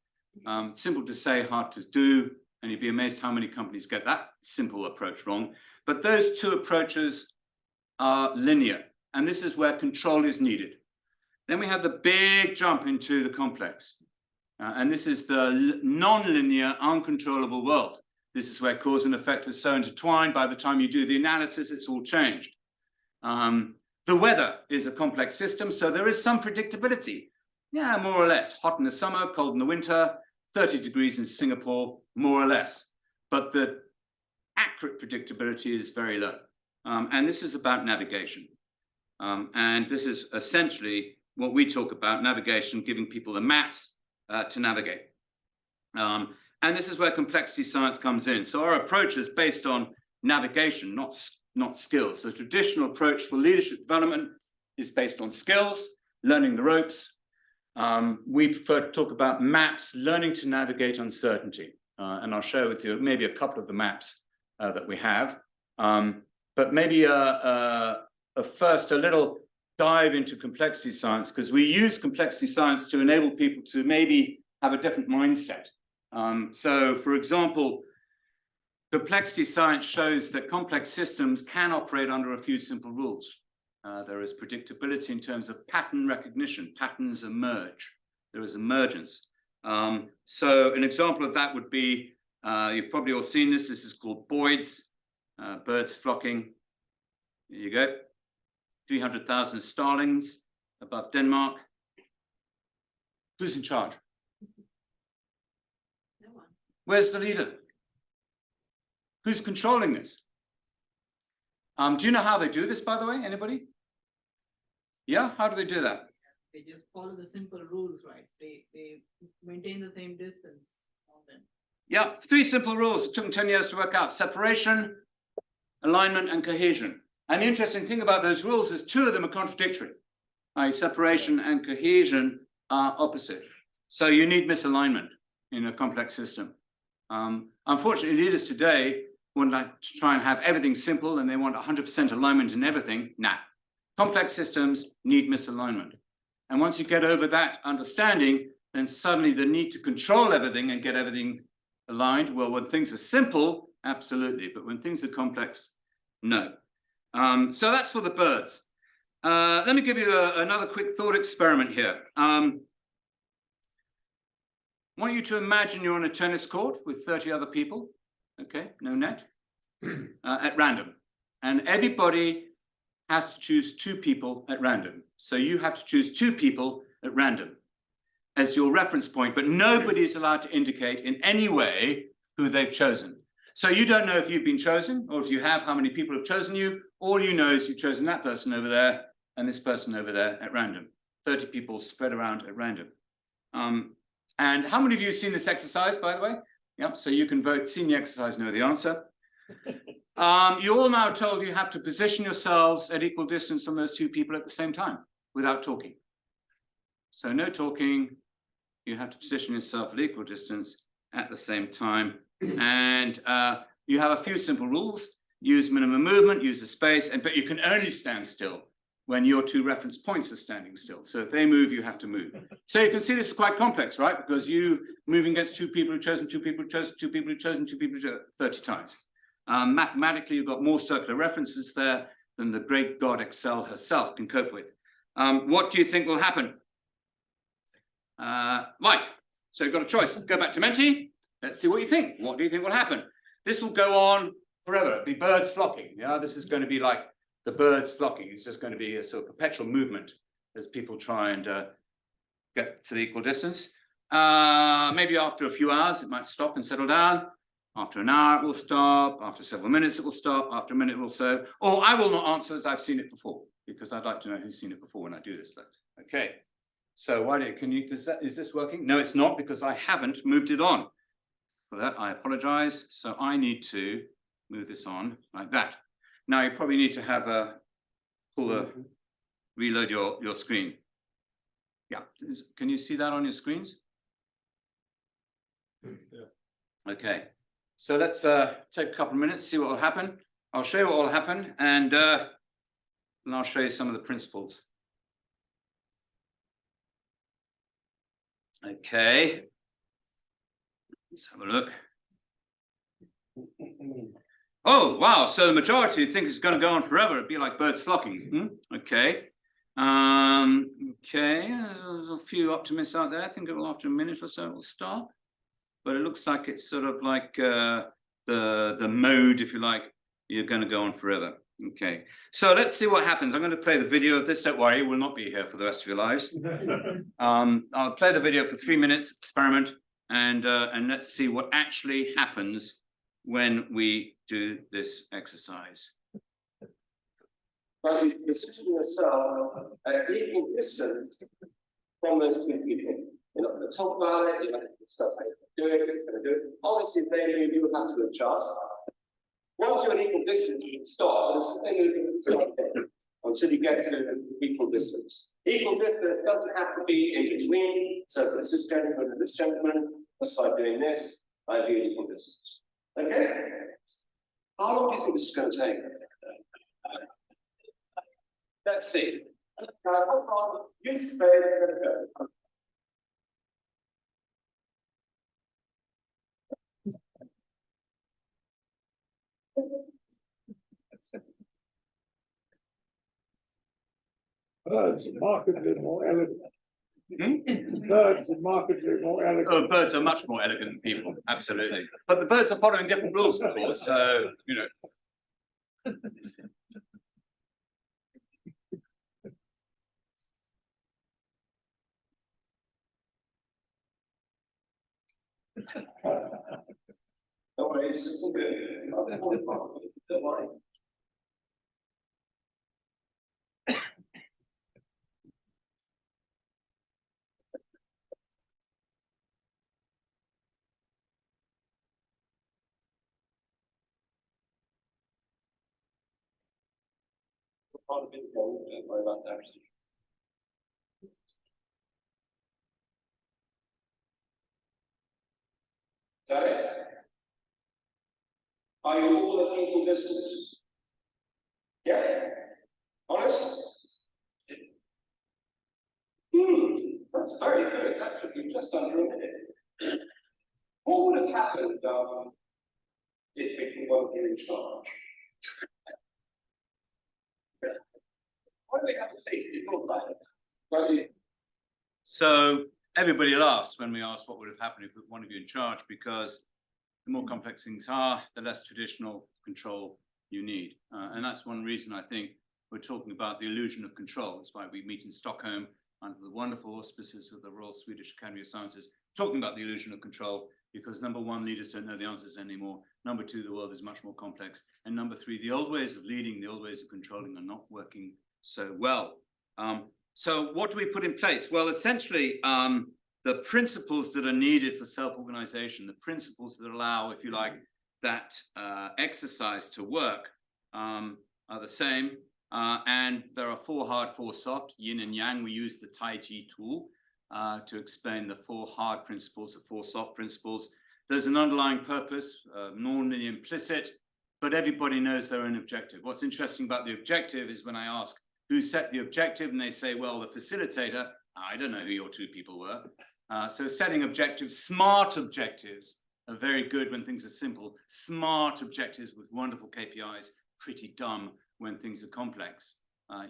Simple to say, hard to do, and you'd be amazed how many companies get that simple approach wrong. But those two approaches are linear, and this is where control is needed. Then we have the big jump into the complex. And this is the non-linear, uncontrollable world. This is where cause and effect are so intertwined. By the time you do the analysis, it's all changed. The weather is a complex system, so there is some predictability. Yeah, more or less. Hot in the summer, cold in the winter, 30 degrees in Singapore, more or less. But the accurate predictability is very low. And this is about navigation. And this is essentially what we talk about, navigation, giving people the maps to navigate. And this is where complexity science comes in. So our approach is based on navigation, not skills. So the traditional approach for leadership development is based on skills, learning the ropes. We prefer to talk about maps, learning to navigate uncertainty. And I'll share with you maybe a couple of the maps that we have. But maybe first a little dive into complexity science, because we use complexity science to enable people to maybe have a different mindset. So, for example, complexity science shows that complex systems can operate under a few simple rules. There is predictability in terms of pattern recognition. Patterns emerge. There is emergence. So an example of that would be, you've probably all seen this. This is called Boyds Birds flocking. There you go. 300,000 starlings above Denmark. Who's in charge? No one. Where's the leader? Who's controlling this? Do you know how they do this, by the way? Anybody? Yeah, how do they do that? They just follow the simple rules, right? They maintain the same distance on them. Yeah, 3 simple rules. It took them 10 years to work out: separation, alignment, and cohesion. And the interesting thing about those rules is 2 of them are contradictory. Separation and cohesion are opposite. So you need misalignment in a complex system. Unfortunately, leaders today would like to try and have everything simple, and they want 100% alignment in everything. Nah, complex systems need misalignment. And once you get over that understanding, then suddenly the need to control everything and get everything aligned. Well, when things are simple, absolutely. But when things are complex, no. So that's for the birds. Let me give you another quick thought experiment here. I want you to imagine you're on a tennis court with 30 other people. Okay, no net, at random. And everybody has to choose 2 people at random. So you have to choose 2 people at random as your reference point, but nobody is allowed to indicate in any way who they've chosen. So you don't know if you've been chosen, or if you have, how many people have chosen you. All you know is you've chosen that person over there and this person over there at random. 30 people spread around at random. And how many of you have seen this exercise, by the way? Yep, so you can vote, seen the exercise, know the answer. You're all now told you have to position yourselves at equal distance from those 2 people at the same time without talking. So no talking, you have to position yourself at equal distance at the same time. And you have a few simple rules: use minimum movement, use the space, but you can only stand still when your 2 reference points are standing still. So if they move, you have to move. So you can see this is quite complex, right? Because you moving against 2 people who've chosen, 2 people who've chosen, 2 people who've chosen, 2 people who've chosen 30 times. Mathematically, you've got more circular references there than the great God Excel herself can cope with. What do you think will happen? Right, so you've got a choice. Go back to Menti. Let's see what you think. What do you think will happen? This will go on forever. It'll be birds flocking. Yeah, this is going to be like the birds flocking. It's just going to be a sort of perpetual movement as people try and get to the equal distance. Maybe after a few hours, it might stop and settle down. After an hour, it will stop. After several minutes, it will stop. After a minute, it will so. Or I will not answer as I've seen it before, because I'd like to know who's seen it before when I do this. Okay. So why do you, can you, is this working? No, it's not, because I haven't moved it on. For that, I apologize. So I need to move this on like that. Now you probably need to have a reload your screen. Yeah, can you see that on your screens? Yeah. Okay, so let's take a couple of minutes, see what will happen. I'll show you what will happen, and I'll show you some of the principles. Okay, let's have a look. Oh, wow, so the majority think it's going to go on forever. It'd be like birds flocking. Okay. Okay, there's a few optimists out there. I think it will, after a minute or so, it will stop. But it looks like it's sort of like the mode, if you like, you're going to go on forever. Okay, so let's see what happens. I'm going to play the video of this. Don't worry, we'll not be here for the rest of your lives. I'll play the video for 3 minutes, experiment, and let's see what actually happens when we do this exercise. But you position yourself at equal distance from those two people. You're not going to talk about it, you're not going to stuff how you're going to do it, it's going to do it. Obviously, then you do have to adjust. Once you're at equal distance, you can stop, until you get to equal distance. Equal distance doesn't have to be in between. So if it's this gentleman and this gentleman, let's start doing this, I do equal distance. Okay? How long do you think this is going to take? Let's see. Hold on. Use space. Go. Birds are markedly more elegant. Birds are markedly more elegant. Oh, birds are much more elegant than people, absolutely. But the birds are following different rules, of course, so, you know. No worries. Don't worry. Don't worry about that. Sorry? Are you all at equal distance? Yeah? Honest? That's very good. That should be just under a minute. What would have happened if people weren't in charge? Why do we have a safety like So everybody laughs when we ask what would have happened if we put one of you in charge, because the more complex things are, the less traditional control you need. And that's one reason I think we're talking about the illusion of control. That's why we meet in Stockholm under the wonderful auspices of the Royal Swedish Academy of Sciences, talking about the illusion of control, because number one, leaders don't know the answers anymore. Number two, the world is much more complex. And number three, the old ways of leading, the old ways of controlling are not working so well. So what do we put in place? Well, essentially, the principles that are needed for self-organization, the principles that allow, if you like, that exercise to work are the same. And there are 4 hard, 4 soft, yin and yang. We use the Tai Chi tool to explain the 4 hard principles, the 4 soft principles. There's an underlying purpose, normally implicit, but everybody knows their own objective. What's interesting about the objective is when I ask who set the objective, and they say, well, the facilitator. I don't know who your 2 people were. So setting objectives, smart objectives are very good when things are simple. Smart objectives with wonderful KPIs, pretty dumb when things are complex.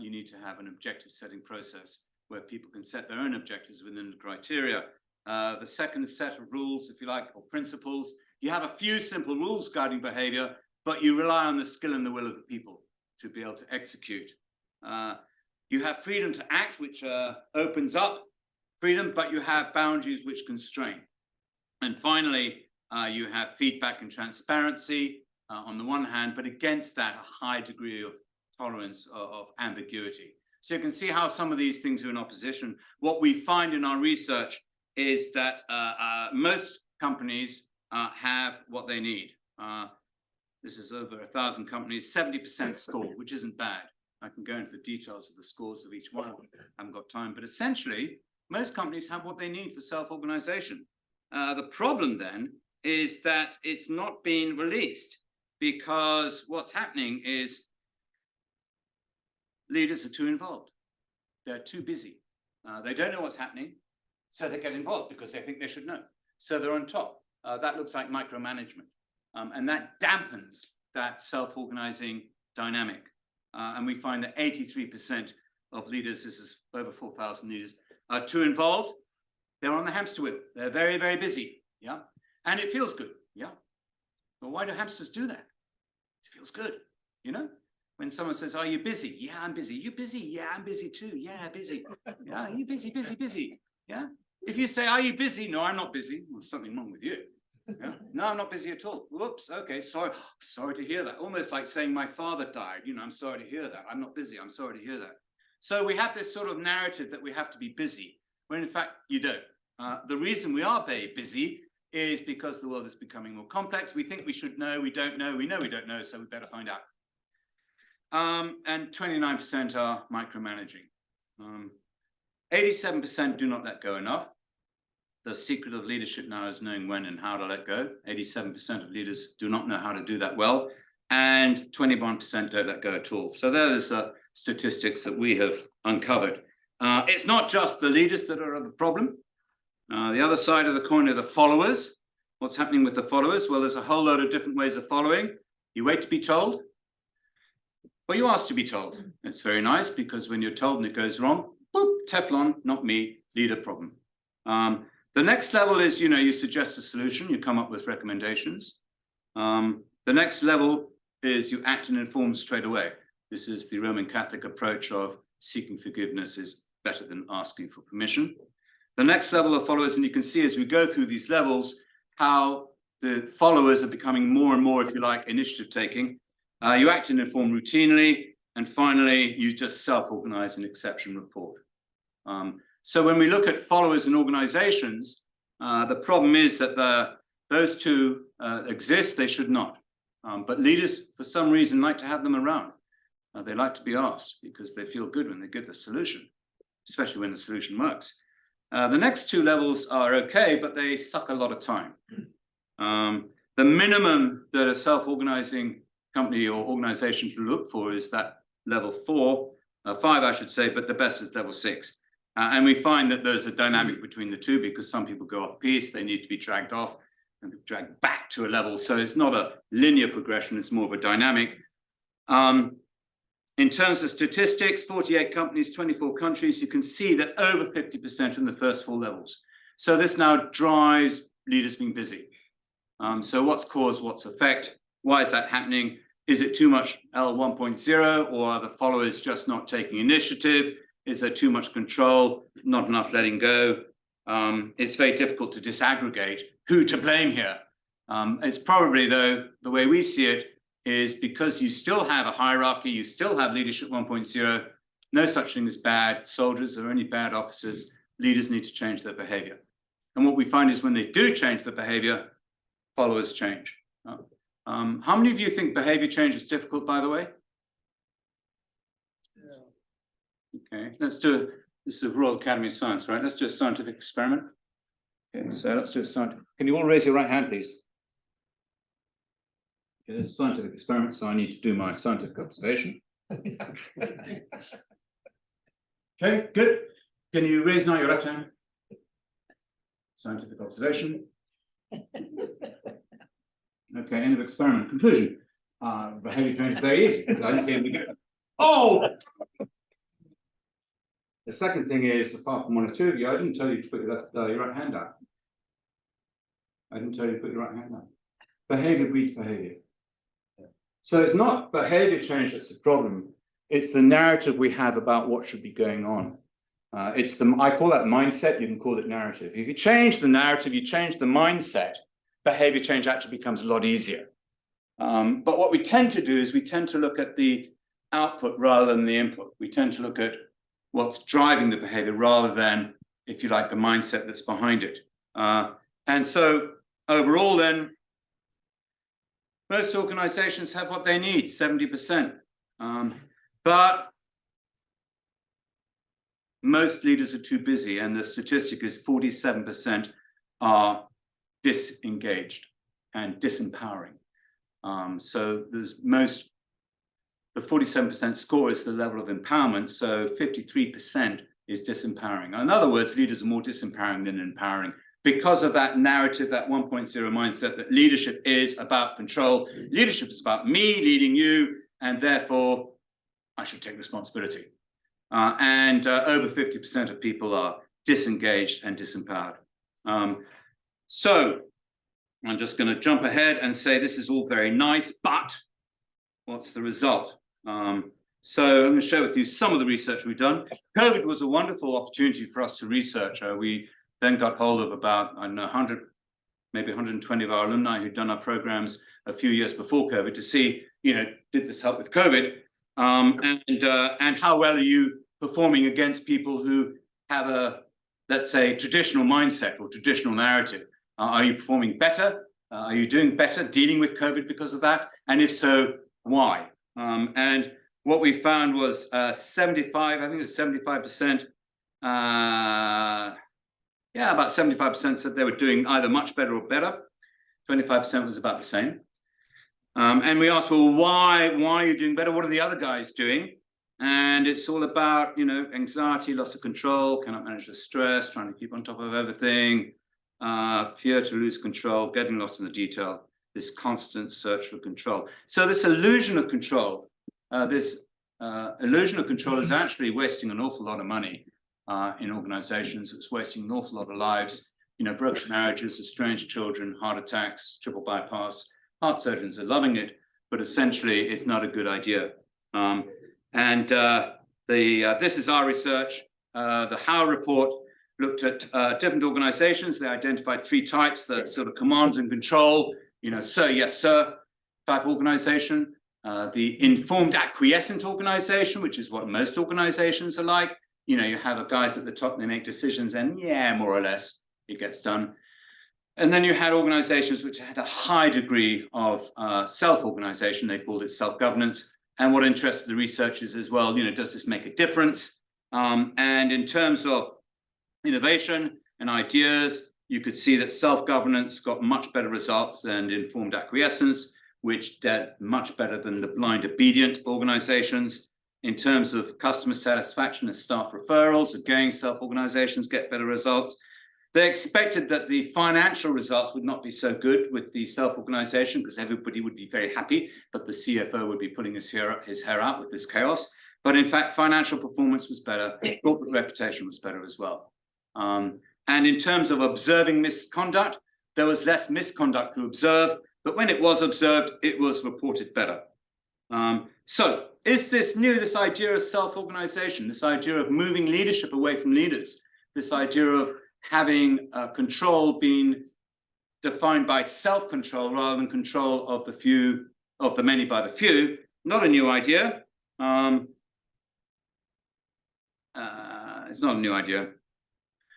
You need to have an objective setting process where people can set their own objectives within the criteria. The second set of rules, if you like, or principles, you have a few simple rules guiding behavior, but you rely on the skill and the will of the people to be able to execute. You have freedom to act, which opens up freedom, but you have boundaries which constrain. And finally, You have feedback and transparency on the one hand, but against that, a high degree of tolerance of ambiguity. So you can see how some of these things are in opposition. What we find in our research is that most companies have what they need. This is over 1,000 companies, 70% score, which isn't bad. I can go into the details of the scores of each one. I haven't got time, but essentially, most companies have what they need for self-organization. The problem then is that it's not being released, because what's happening is leaders are too involved. They're too busy. They don't know what's happening, so they get involved because they think they should know. So they're on top. That looks like micromanagement. And that dampens that self-organizing dynamic. And we find that 83% of leaders, this is over 4,000 leaders, are too involved. They're on the hamster wheel. They're very, very busy. Yeah. And it feels good. Yeah. But why do hamsters do that? It feels good. You know, when someone says, "Are you busy?" "Yeah, I'm busy." "You busy?" "Yeah, I'm busy too." "Yeah, busy." "Yeah, you busy, busy, busy." Yeah. If you say, "Are you busy?" "No, I'm not busy." "Well, there's something wrong with you." Yeah. "No, I'm not busy at all." "Whoops. Okay. Sorry to hear that." Almost like saying my father died. You know, "I'm sorry to hear that." "I'm not busy. I'm sorry to hear that." So we have this sort of narrative that we have to be busy, when in fact you don't. The reason we are very busy is because the world is becoming more complex. We think we should know, we don't know, we know we don't know, so we better find out. And 29% are micromanaging. 87% do not let go enough. The secret of leadership now is knowing when and how to let go. 87% of leaders do not know how to do that well, and 21% don't let go at all. So there's statistics that we have uncovered. It's not just the leaders that are the problem. The other side of the coin are the followers. What's happening with the followers? Well, there's a whole load of different ways of following. You wait to be told, or you ask to be told. It's very nice, because when you're told and it goes wrong, boop, Teflon, not me, leader problem. The next level is, you know, you suggest a solution, you come up with recommendations. The next level is you act and inform straight away. This is the Roman Catholic approach of seeking forgiveness is better than asking for permission. The next level of followers, and you can see as we go through these levels, how the followers are becoming more and more, if you like, initiative taking. You act and inform routinely, and finally, you just self-organize an exception report. So when we look at followers and organizations, the problem is that those two exist, they should not. But leaders, for some reason, like to have them around. They like to be asked because they feel good when they give the solution, especially when the solution works. The next two levels are okay, but they suck a lot of time. The minimum that a self-organizing company or organization should look for is that level 5, I should say, but the best is level 6. And we find that there's a dynamic between the two, because some people go off piece, they need to be dragged off and dragged back to a level. So it's not a linear progression, it's more of a dynamic. In terms of statistics, 48 companies, 24 countries, you can see that over 50% in the first 4 levels. So this now drives leaders being busy. So what's cause, what's effect? Why is that happening? Is it too much L 1.0, or are the followers just not taking initiative? Is there too much control, not enough letting go? It's very difficult to disaggregate who to blame here. It's probably, though, the way we see it is because you still have a hierarchy, you still have leadership 1.0, no such thing as bad soldiers or any bad officers. Leaders need to change their behavior. And what we find is when they do change the behavior, followers change. How many of you think behavior change is difficult, by the way? Okay, let's do this is Royal Academy of Science, right? Let's do a scientific experiment. Okay, so let's do a scientific. Can you all raise your right hand, please? Okay, this is a scientific experiment, so I need to do my scientific observation. Okay, good. Can you raise now your left hand? Scientific observation. Okay, end of experiment. Conclusion. Behavior change is very easy. I didn't see anything. Oh! The second thing is, apart from one or two of you, I didn't tell you to put your right hand out. I didn't tell you to put your right hand out. Behavior breeds behavior. So it's not behavior change that's the problem. It's the narrative we have about what should be going on. I call that mindset. You can call it narrative. If you change the narrative, you change the mindset, behavior change actually becomes a lot easier. But what we tend to do is we tend to look at the output rather than the input. We tend to look at what's driving the behavior rather than, if you like, the mindset that's behind it. And so overall then, most organizations have what they need, 70%. But most leaders are too busy, and the statistic is 47% are disengaged and disempowering. So there's the 47% score is the level of empowerment, so 53% is disempowering. In other words, leaders are more disempowering than empowering because of that narrative, that 1.0 mindset that leadership is about control. Leadership is about me leading you, and therefore I should take responsibility. Over 50% of people are disengaged and disempowered. So I'm just going to jump ahead and say this is all very nice, but what's the result? So I'm going to share with you some of the research we've done. COVID was a wonderful opportunity for us to research. We then got hold of about, I don't know, 100, maybe 120 of our alumni who'd done our programs a few years before COVID to see, you know, did this help with COVID? And how well are you performing against people who have a, let's say, traditional mindset or traditional narrative? Are you performing better? Are you doing better dealing with COVID because of that? And if so, why? And what we found was 75, I think it was 75%, yeah, about 75% said they were doing either much better or better. 25% was about the same. And we asked, well, why are you doing better? What are the other guys doing? And it's all about, you know, anxiety, loss of control, cannot manage the stress, trying to keep on top of everything, fear to lose control, getting lost in the detail, this constant search for control. So this illusion of control, is actually wasting an awful lot of money in organizations. It's wasting an awful lot of lives, you know, broken marriages, estranged children, heart attacks, triple bypass. Heart surgeons are loving it, but essentially it's not a good idea. This is our research. The Howe report looked at different organizations. They identified 3 types: the sort of command and control, you know, sir, yes, sir type organization, the informed acquiescent organization, which is what most organizations are like. You know, you have guys at the top, they make decisions, and yeah, more or less it gets done. And then you had organizations which had a high degree of self-organization. They called it self-governance. And what interested the researchers as well, you know, does this make a difference? And in terms of innovation and ideas, you could see that self-governance got much better results than informed acquiescence, which did much better than the blind obedient organizations. In terms of customer satisfaction and staff referrals, again, self-organizations get better results. They expected that the financial results would not be so good with the self-organization because everybody would be very happy, but the CFO would be pulling his hair out with this chaos. But in fact, financial performance was better, corporate reputation was better as well. And in terms of observing misconduct, there was less misconduct to observe, but when it was observed, it was reported better. So is this new, this idea of self-organization, this idea of moving leadership away from leaders, this idea of having control being defined by self-control rather than control of the few, of the many by the few, not a new idea. It's not a new idea.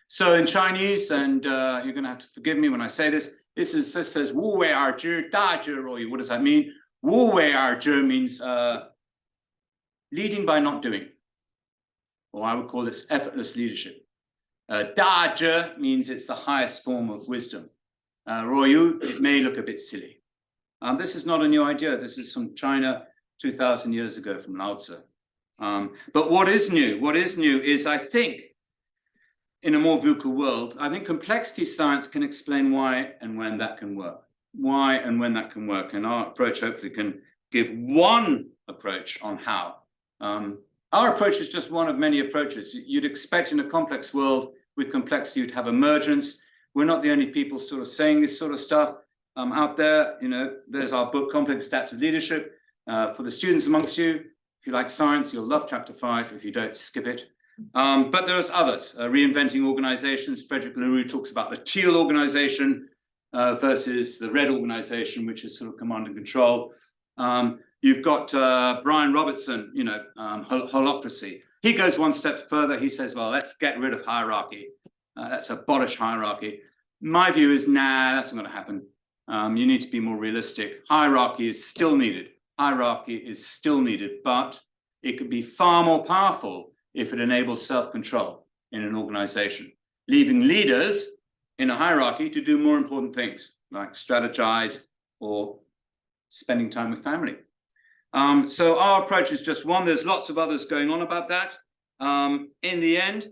So in Chinese, and you're going to have to forgive me when I say this, this says Wu Wei Er Zhi Da Zhi Rou. What does that mean? Wu Wei Er Zhi means leading by not doing, or I would call this effortless leadership. Da Zhi means it's the highest form of wisdom. Royu, it may look a bit silly. This is not a new idea. This is from China 2,000 years ago from Lao Tzu. But what is new? What is new is, I think, in a more VUCA world, I think complexity science can explain why and when that can work. Why and when that can work. And our approach hopefully can give one approach on how. Our approach is just one of many approaches. You'd expect in a complex world with complexity, you'd have emergence. We're not the only people sort of saying this sort of stuff out there. You know, there's our book, Complex Adaptive Leadership. For the students amongst you, if you like science, you'll love chapter 5. If you don't, skip it. But there's others. Reinventing Organizations. Frederick LaRue talks about the teal organization. versus the red organization, which is sort of command and control. You've got Brian Robertson, you know, holocracy. He goes one step further. He says, well, let's get rid of hierarchy. Let's abolish hierarchy. My view is, nah, that's not going to happen. You need to be more realistic. Hierarchy is still needed. Hierarchy is still needed, but it could be far more powerful if it enables self-control in an organization, leaving leaders in a hierarchy to do more important things like strategize or spending time with family. So our approach is just one. There's lots of others going on about that. In the end,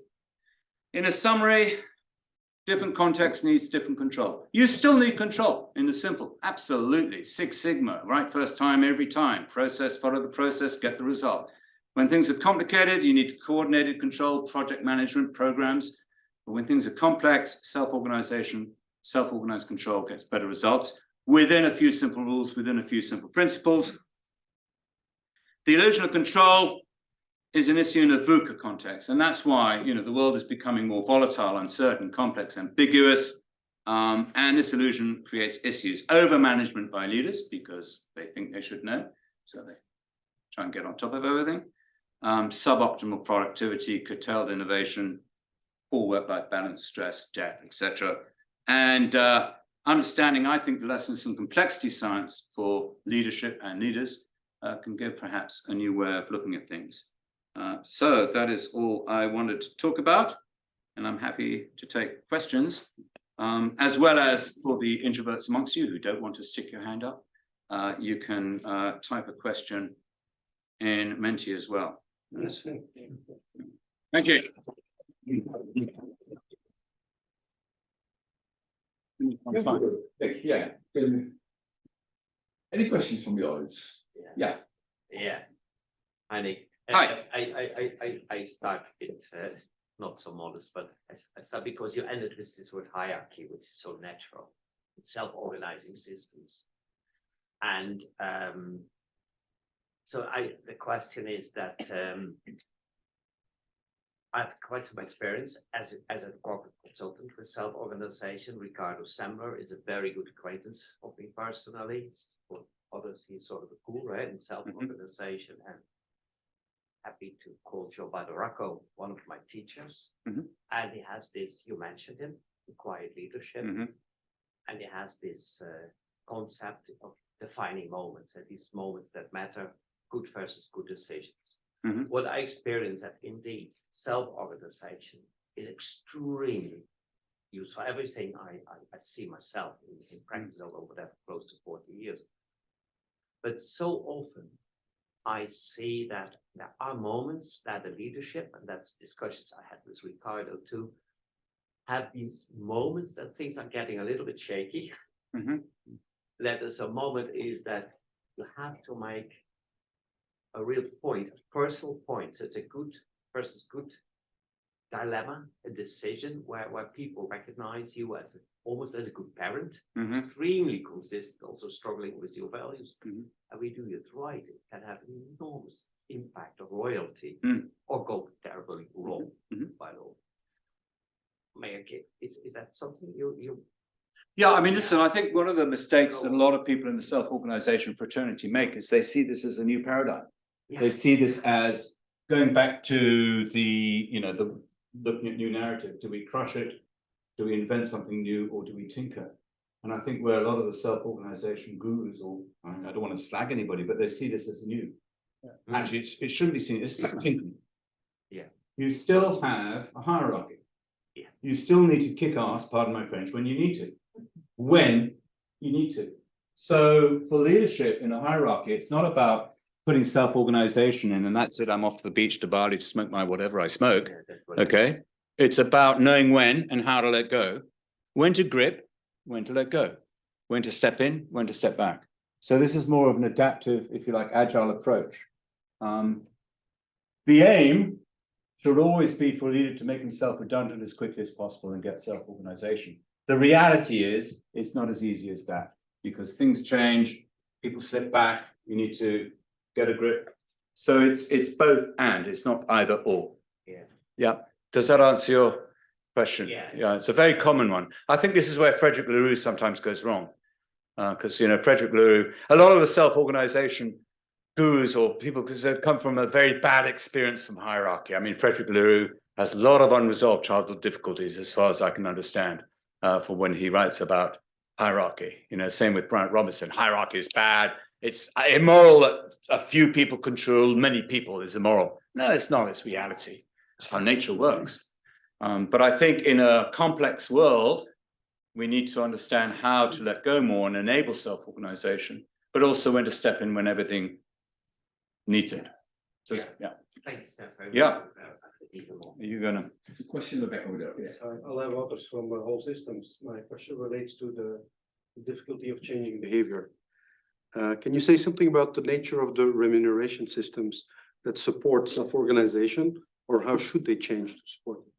in a summary, different context needs different control. You still need control in the simple, absolutely. Six Sigma, right? First time, every time. Process, follow the process, get the result. When things are complicated, you need coordinated control, project management, programs. But when things are complex, self-organization, self-organized control gets better results within a few simple rules, within a few simple principles. The illusion of control is an issue in a VUCA context, and that's why, you know, the world is becoming more volatile, uncertain, complex, ambiguous, and this illusion creates issues. Over-management by leaders because they think they should know, so they try and get on top of everything. Suboptimal productivity, curtailed innovation, poor work-life balance, stress, death, etc. And understanding, I think, the lessons in complexity science for leadership and leaders can give perhaps a new way of looking at things. So that is all I wanted to talk about, and I'm happy to take questions, as well as for the introverts amongst you who don't want to stick your hand up. You can type a question in Menti as well. Thank you. Yeah. Any questions from the audience? Yeah. Yeah. Hi, Nick. Hi. I start with not so modest, but I start because you ended with this word hierarchy, which is so natural. It's self-organizing systems. And so the question is that I've quite some experience as a corporate consultant with self-organization. Ricardo Sembler is a very good acquaintance of me personally. For others, he's sort of a guru, right, in self-organization. And happy to call Joe Badaracco one of my teachers. And he has this, you mentioned him, quiet leadership. And he has this concept of defining moments, and these moments that matter, good versus good decisions. What I experience that indeed self-organization is extremely useful. Everything I see myself in practice over that close to 40 years. But so often I see that there are moments that the leadership, and that's discussions I had with Ricardo too, have these moments that things are getting a little bit shaky. That is a moment is that you have to make a real point, a personal point. So it's a good versus good dilemma, a decision where people recognize you as almost as a good parent, extremely consistent, also struggling with your values. And we do it right, it can have an enormous impact of royalty or go terribly wrong by law. Is that something you Yeah, I mean, listen, I think one of the mistakes that a lot of people in the self-organization fraternity make is they see this as a new paradigm. They see this as going back to the, you know, the looking at new narrative. Do we crush it? Do we invent something new, or do we tinker? And I think where a lot of the self-organization gurus, or I don't want to slag anybody, but they see this as new. Actually, it shouldn't be seen as tinkering. You still have a hierarchy. You still need to kick ass, pardon my French, when you need to. When you need to. So for leadership in a hierarchy, it's not about putting self-organization in and that's it, I'm off to the beach to Bali to smoke my whatever I smoke. Okay. It's about knowing when and how to let go, when to grip, when to let go, when to step in, when to step back. So this is more of an adaptive, if you like, agile approach. The aim should always be for a leader to make himself redundant as quickly as possible and get self-organization. The reality is, it's not as easy as that because things change, people slip back, you need to get a grip. So it's both and, it's not either or. Yeah. Does that answer your question. Yeah. Yeah, it's a very common one. I think this is where Frederick Leroux sometimes goes wrong. Because, Frederick Leroux, a lot of the self-organization gurus or people, because they come from a very bad experience from hierarchy. I mean, Frederick Leroux has a lot of unresolved childhood difficulties, as far as I can understand, for when he writes about hierarchy. Same with Bryant Robinson. Hierarchy is bad. It's immoral that a few people control many people is immoral. No, it's not. It's reality. It's how nature works. But I think in a complex world, we need to understand how to let go more and enable self-organization, but also when to step in when everything needs it. Just, yeah. Thanks, Stefan. Yeah. Are you gonna? It's a question in the back over there. Yeah. I'll have others from whole systems. My question relates to the difficulty of changing behavior. Can you say something about the nature of the remuneration systems that support self-organization, or how should they change to support it?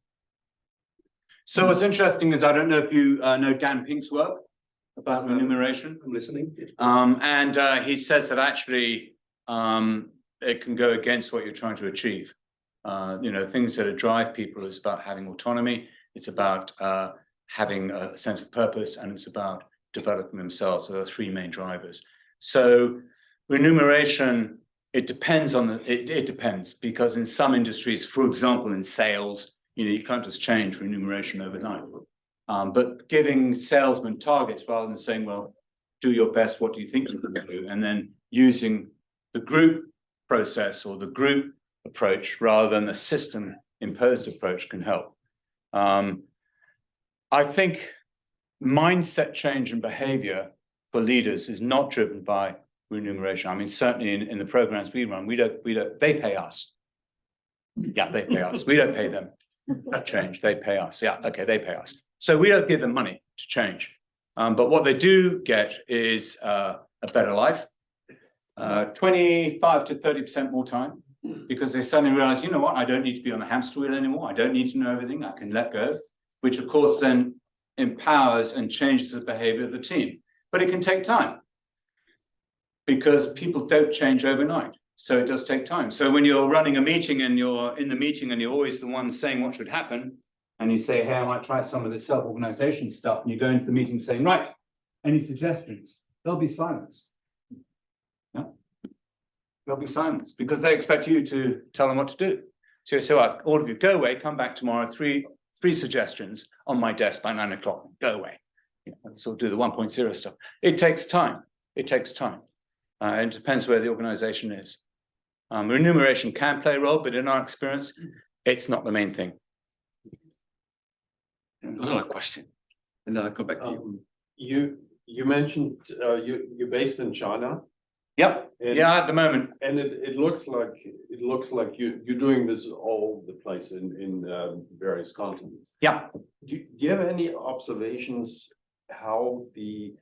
So what's interesting is I don't know if you know Dan Pink's work about remuneration. I'm listening. And he says that actually it can go against what you're trying to achieve. Things that drive people is about having autonomy. It's about having a sense of purpose, and it's about developing themselves. So there are three main drivers. So remuneration, it depends on it depends, because in some industries, for example, in sales, you can't just change remuneration overnight. But giving salesmen targets rather than saying, well, do your best, what do you think you can do? And then using the group process or the group approach rather than the system imposed approach can help. I think mindset change and behavior for leaders is not driven by remuneration. I mean, certainly in the programs we run, they pay us. Yeah, they pay us. We don't pay them. That change, they pay us. Yeah, okay, they pay us. So we don't give them money to change. But what they do get is a better life, 25 to 30% more time, because they suddenly realize, you know what, I don't need to be on the hamster wheel anymore. I don't need to know everything. I can let go, which of course then empowers and changes the behavior of the team. But it can take time because people don't change overnight. So it does take time. So when you're running a meeting and you're in the meeting and you're always the one saying what should happen, and you say, hey, I might try some of this self-organization stuff, and you go into the meeting saying, right, any suggestions? There'll be silence. Yeah? There'll be silence because they expect you to tell them what to do. So all of you go away, come back tomorrow, three suggestions on my desk by 9 o'clock, go away. So do the 1.0 stuff. It takes time. It takes time. It depends where the organization is. Remuneration can play a role, but in our experience, it's not the main thing. Another question, and then I'll come back to you. You mentioned you're based in China. Yep. Yeah, at the moment. And it looks like you're doing this all over the place in various continents. Yeah. Do you have any observations how the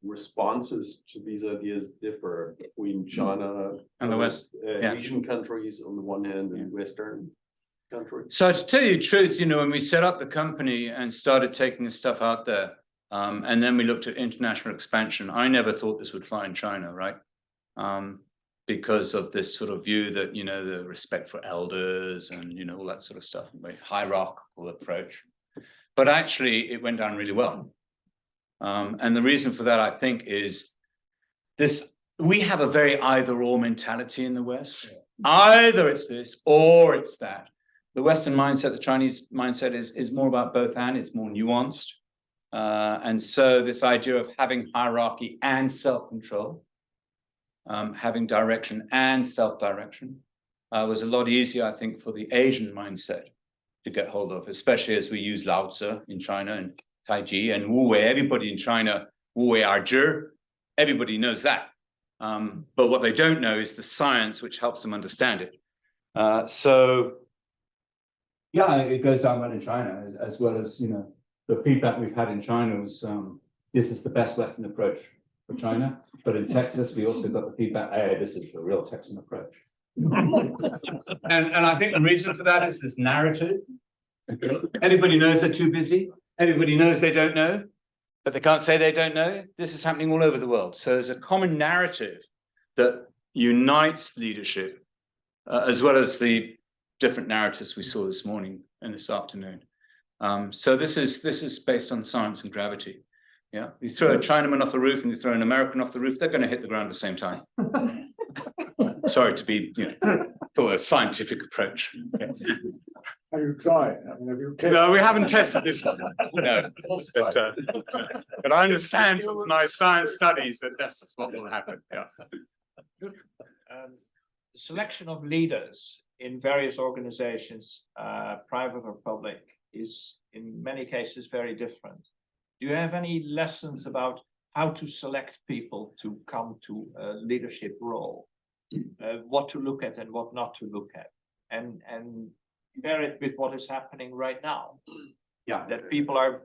responses to these ideas differ between China and the West, Asian countries on the one hand and Western countries? So to tell you the truth, when we set up the company and started taking the stuff out there, and then we looked at international expansion, I never thought this would fly in China, right? Because of this sort of view that, the respect for elders and, all that sort of stuff, very hierarchical approach. But actually, it went down really well. And the reason for that, I think, is we have a very either-or mentality in the West. Either it's this or it's that. The Western mindset, the Chinese mindset is more about both and, it's more nuanced. And so this idea of having hierarchy and self-control, having direction and self-direction, was a lot easier, I think, for the Asian mindset to get hold of, especially as we use Lao Tzu in China and Tai Chi and Wu Wei. Everybody in China, Wu Wei Zhi, everybody knows that. But what they don't know is the science which helps them understand it. Yeah, it goes down well in China, as well as, the feedback we've had in China was, this is the best Western approach for China. But in Texas, we also got the feedback, hey, this is the real Texan approach. And I think the reason for that is this narrative. Everybody knows they're too busy. Everybody knows they don't know, but they can't say they don't know. This is happening all over the world. So there's a common narrative that unites leadership, as well as the different narratives we saw this morning and this afternoon. So this is based on science and gravity. Yeah, you throw a Chinaman off the roof and you throw an American off the roof, they're going to hit the ground at the same time. Sorry to be, for a scientific approach. Yeah. Have you tried? I mean, have you tested? No, we haven't tested this. No, but I understand from my science studies that that's what will happen. Yeah. The selection of leaders in various organizations, private or public, is in many cases very different. Do you have any lessons about how to select people to come to a leadership role? What to look at and what not to look at, and compare it with what is happening right now? Yeah, that people are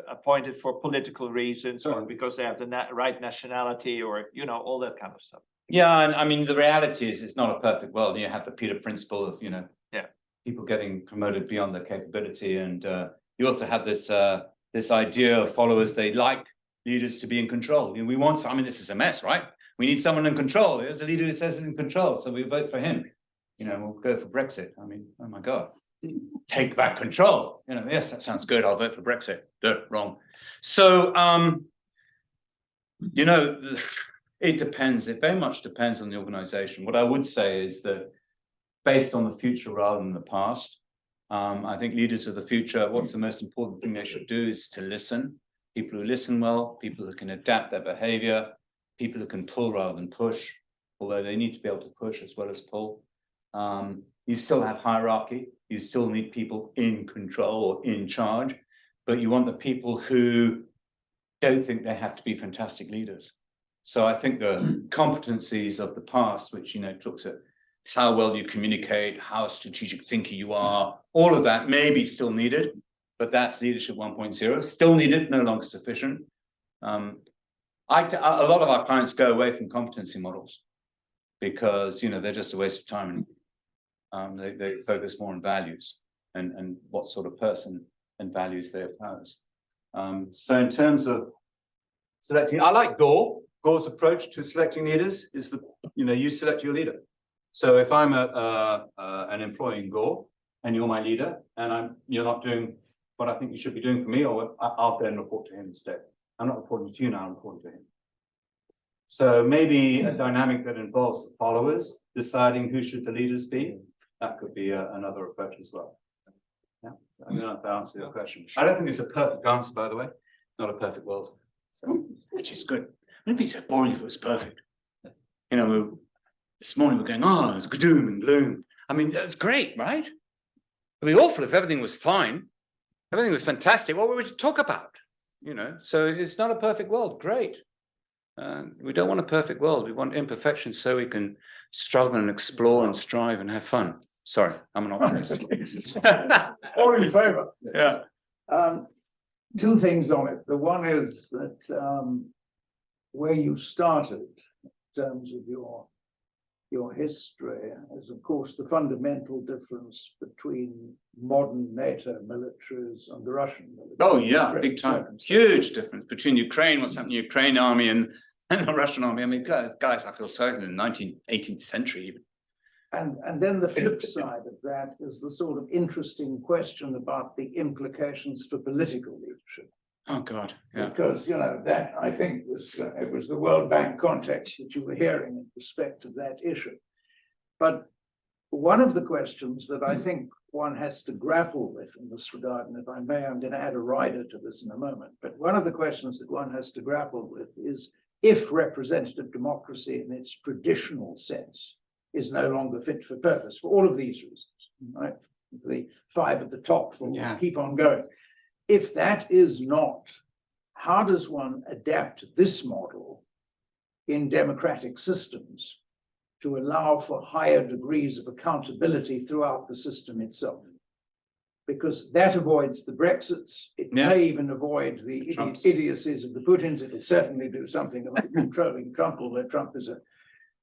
appointed for political reasons or because they have the right nationality, or all that kind of stuff. Yeah, and I mean the reality is it's not a perfect world. You have the Peter principle of people getting promoted beyond their capability, and you also have this idea of followers. They like leaders to be in control. We want. I mean, this is a mess, right? We need someone in control. There's a leader who says he's in control, so we vote for him. We'll go for Brexit. I mean, oh my God, take back control. Yes, that sounds good. I'll vote for Brexit. No, wrong. So, it depends. It very much depends on the organization. What I would say is that based on the future rather than the past, I think leaders of the future, what's the most important thing they should do is to listen. People who listen well, people who can adapt their behavior, people who can pull rather than push, although they need to be able to push as well as pull. You still have hierarchy. You still need people in control or in charge, but you want the people who don't think they have to be fantastic leaders. So I think the competencies of the past, which, looks at how well you communicate, how a strategic thinker you are, all of that may be still needed, but that's leadership 1.0, still needed, no longer sufficient. A lot of our clients go away from competency models because, they're just a waste of time. And they focus more on values and what sort of person and values they oppose. So in terms of selecting, I like Gore's approach to selecting leaders is you select your leader. So if I'm an employee in Gore and you're my leader and you're not doing what I think you should be doing for me, or I'll then report to him instead. I'm not reporting to you now, I'm reporting to him. So maybe a dynamic that involves the followers deciding who should the leaders be. That could be another approach as well. Yeah, I don't know if that answers your question. I don't think it's a perfect answer, by the way. It's not a perfect world, so which is good. Wouldn't it be so boring if it was perfect? This morning we're going, it's doom and gloom. I mean, that's great, right? It'd be awful if everything was fine. Everything was fantastic. What would we talk about? So it's not a perfect world. Great. We don't want a perfect world. We want imperfections so we can struggle and explore and strive and have fun. Sorry, I'm an optimist. All in favor. Yeah. Two things on it. The one is that where you started in terms of your history is, of course, the fundamental difference between modern NATO militaries and the Russian military. Oh, yeah, big time. Huge difference between Ukraine, what's happening in the Ukraine army and the Russian army. I mean, guys, I feel sorry in the 18th century even. And then the flip side of that is the sort of interesting question about the implications for political leadership. Oh God, yeah. Because that I think it was the World Bank context that you were hearing in respect of that issue. But one of the questions that I think one has to grapple with in this regard, and if I may, I'm going to add a rider to this in a moment. But one of the questions that one has to grapple with is if representative democracy in its traditional sense is no longer fit for purpose for all of these reasons, right? The five at the top will keep on going. If that is not, how does one adapt this model in democratic systems to allow for higher degrees of accountability throughout the system itself? Because that avoids the Brexits. It may even avoid the idiocies of the Putins. It'll certainly do something about controlling Trump, although Trump is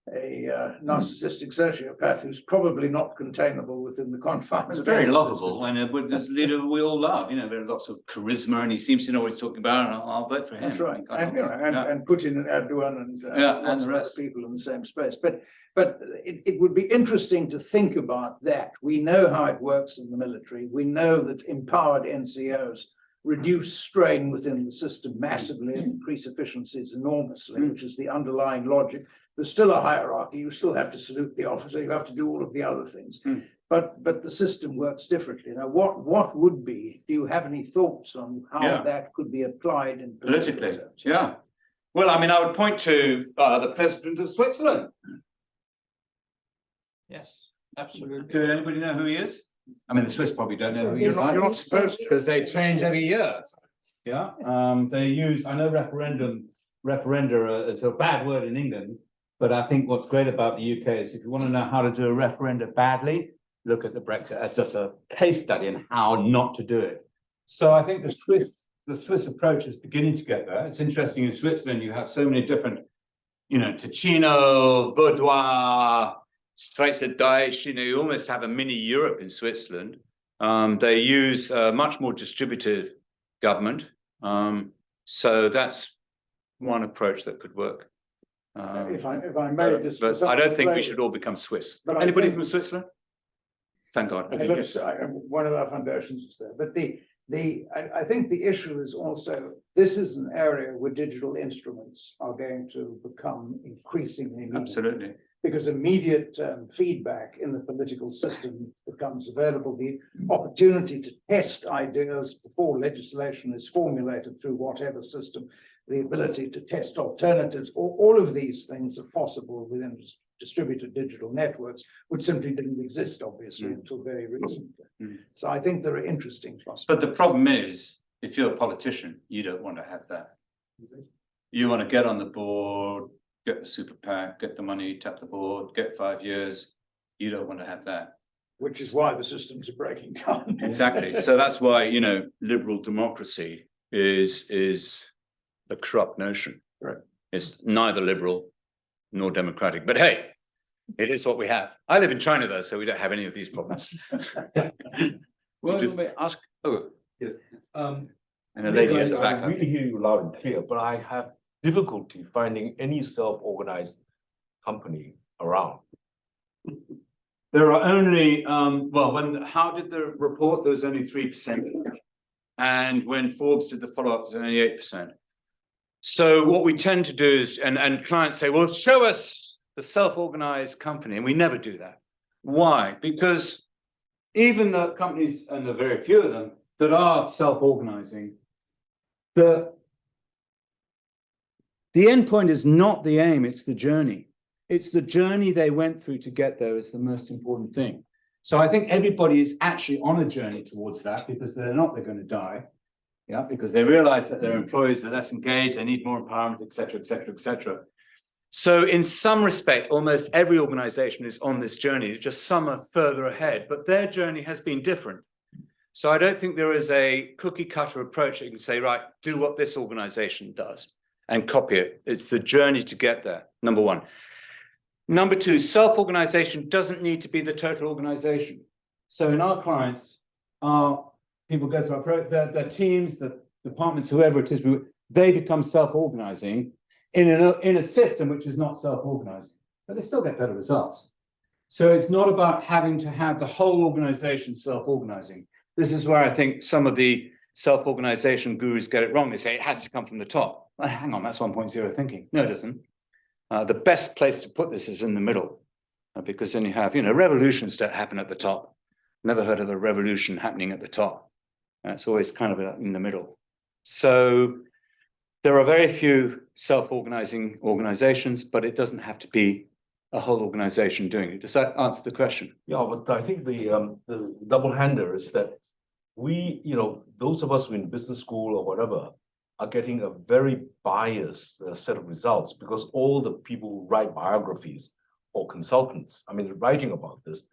narcissistic sociopath who's probably not containable within the confines It's of very any lovable, system. and this leader we all love. You know, there are lots of charisma, and he seems to know what he's talking about. And I'll vote for him. That's right, I and, you know, and Putin and Erdogan and Yeah, and lots the of other rest. people in the same space. But it would be interesting to think about that. We know how it works in the military. We know that empowered NCOs reduce strain within the system massively and increase efficiencies enormously, which is the underlying logic. There's still a hierarchy. You still have to salute the officer. You have to do all of the other things. But the system works differently. Now, what would be? Do you have any thoughts on how Yeah. that could be applied in politically, terms? yeah. Well, I mean, I would point to the president of Switzerland. Yes, absolutely. Do anybody know who he is? I mean, the Swiss probably don't know who he is. You're not supposed to. Because they change every year. Yeah, they use, I know referenda, it's a bad word in England, but I think what's great about the UK is if you want to know how to do a referenda badly, look at the Brexit as just a case study in how not to do it. So I think the Swiss approach is beginning to get there. It's interesting in Switzerland, you have so many different, you know, Ticino, Vaudois, Schweizerdeutsch, you know, you almost have a mini Europe in Switzerland. They use much more distributive government. So that's one approach that could work. If I may just. But I don't think we should all become Swiss. But I Anybody think- from Switzerland? Thank God. Okay, one of our foundations is there, but I think the issue is also, this is an area where digital instruments are going to become increasingly needed. Absolutely. Because immediate feedback in the political system becomes available, the opportunity to test ideas before legislation is formulated through whatever system, the ability to test alternatives, all of these things are possible within distributed digital networks, which simply didn't exist, obviously, until very recently. So I think there are interesting prospects. But the problem is, if you're a politician, you don't want to have that. You want to get on the board, get the super PAC, get the money, tap the board, get 5 years. You don't want to have that. Which is why the systems are breaking down. Exactly. So that's why, you know, liberal democracy is a corrupt notion. Right. It's neither liberal nor democratic. But hey, it is what we have. I live in China though, so we don't have any of these problems. Well, Just- let me ask, And a lady at the back. I really hear you loud and clear, but I have difficulty finding any self-organized company around. There are only, how did the report? There was only 3%. And when Forbes did the follow-up, it was only 8%. So what we tend to do is, and clients say, well, show us the self-organized company. And we never do that. Why? Because even the companies, and there are very few of them, that are self-organizing, the end point is not the aim, it's the journey. It's the journey they went through to get there is the most important thing. So I think everybody is actually on a journey towards that because they're going to die. Yeah, because they realize that their employees are less engaged, they need more empowerment, et cetera, et cetera, et cetera. So in some respect, almost every organization is on this journey, just some are further ahead, but their journey has been different. So I don't think there is a cookie cutter approach that you can say, right, do what this organization does and copy it. It's the journey to get there, number one. Number two, self-organization doesn't need to be the total organization. So in our clients, people go through their teams, the departments, whoever it is, they become self-organizing in a system which is not self-organizing, but they still get better results. So it's not about having to have the whole organization self-organizing. This is where I think some of the self-organization gurus get it wrong. They say it has to come from the top. Well, hang on, that's 1.0 thinking. No, it doesn't. The best place to put this is in the middle, because then you have, revolutions don't happen at the top. Never heard of a revolution happening at the top. It's always kind of in the middle. So there are very few self-organizing organizations, but it doesn't have to be a whole organization doing it. Does that answer the question? Yeah, but I think the double-hander is that we, those of us who are in business school or whatever, are getting a very biased set of results because all the people who write biographies or consultants, writing about this,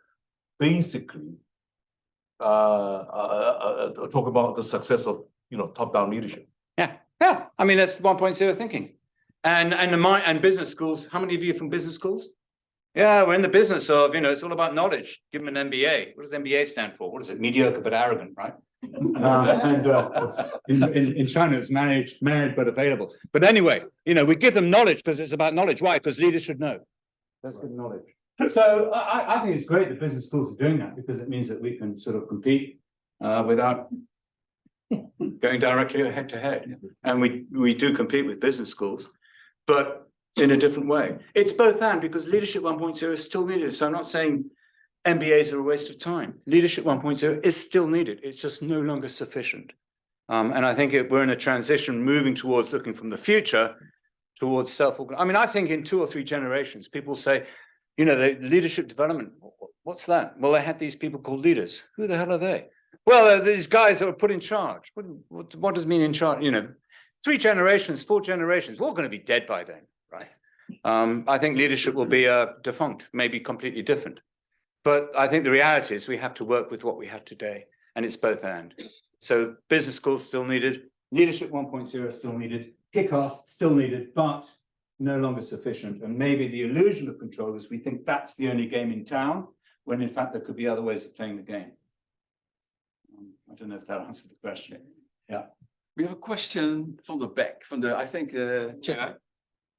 basically talk about the success of, top-down leadership. Yeah. That's 1.0 thinking. And business schools, how many of you are from business schools? Yeah, we're in the business of, it's all about knowledge. Give them an MBA. What does MBA stand for? What is it? Mediocre but arrogant, right? In China, it's married but available. But anyway, we give them knowledge because it's about knowledge. Why? Because leaders should know. That's good knowledge. So I think it's great that business schools are doing that because it means that we can sort of compete without going directly head to head. And we do compete with business schools, but in a different way. It's both and, because Leadership 1.0 is still needed. So I'm not saying MBAs are a waste of time. Leadership 1.0 is still needed. It's just no longer sufficient. And I think we're in a transition moving towards looking from the future towards self-organization. I mean, I think in 2 or 3 generations, people say, the leadership development, what's that? Well, they had these people called leaders. Who the hell are they? Well, these guys that were put in charge. What does it mean in charge? 3 generations, 4 generations, we're all going to be dead by then, right? I think leadership will be defunct, maybe completely different. But I think the reality is we have to work with what we have today, and it's both and. So business schools still needed, Leadership 1.0 still needed, kick-ass still needed, but no longer sufficient. And maybe the illusion of control is we think that's the only game in town, when in fact there could be other ways of playing the game. I don't know if that answered the question. Yeah. We have a question from the back, I think, chat.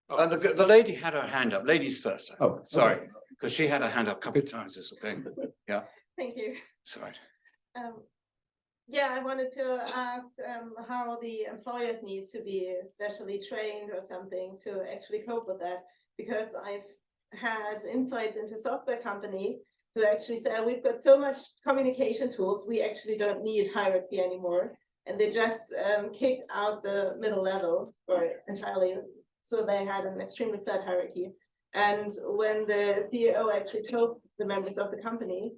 The lady had her hand up. Ladies first. Oh, sorry, because she had her hand up a couple of times. This thing. Yeah. Thank you. Sorry. Yeah, I wanted to ask how the employers need to be especially trained or something to actually cope with that, because I've had insights into software company who actually say we've got so much communication tools, we actually don't need hierarchy anymore, and they just kicked out the middle level or entirely. So they had an extremely flat hierarchy. And when the CEO actually told the members of the company,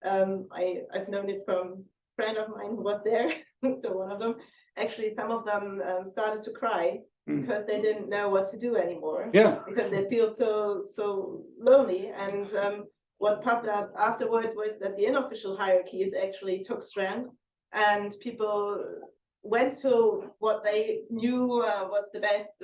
I've known it from a friend of mine who was there, so one of them, actually some of them started to cry because they didn't know what to do anymore. Yeah. Because they feel so lonely. And what popped up afterwards was that the unofficial hierarchies actually took strength, and people went to what they knew was the best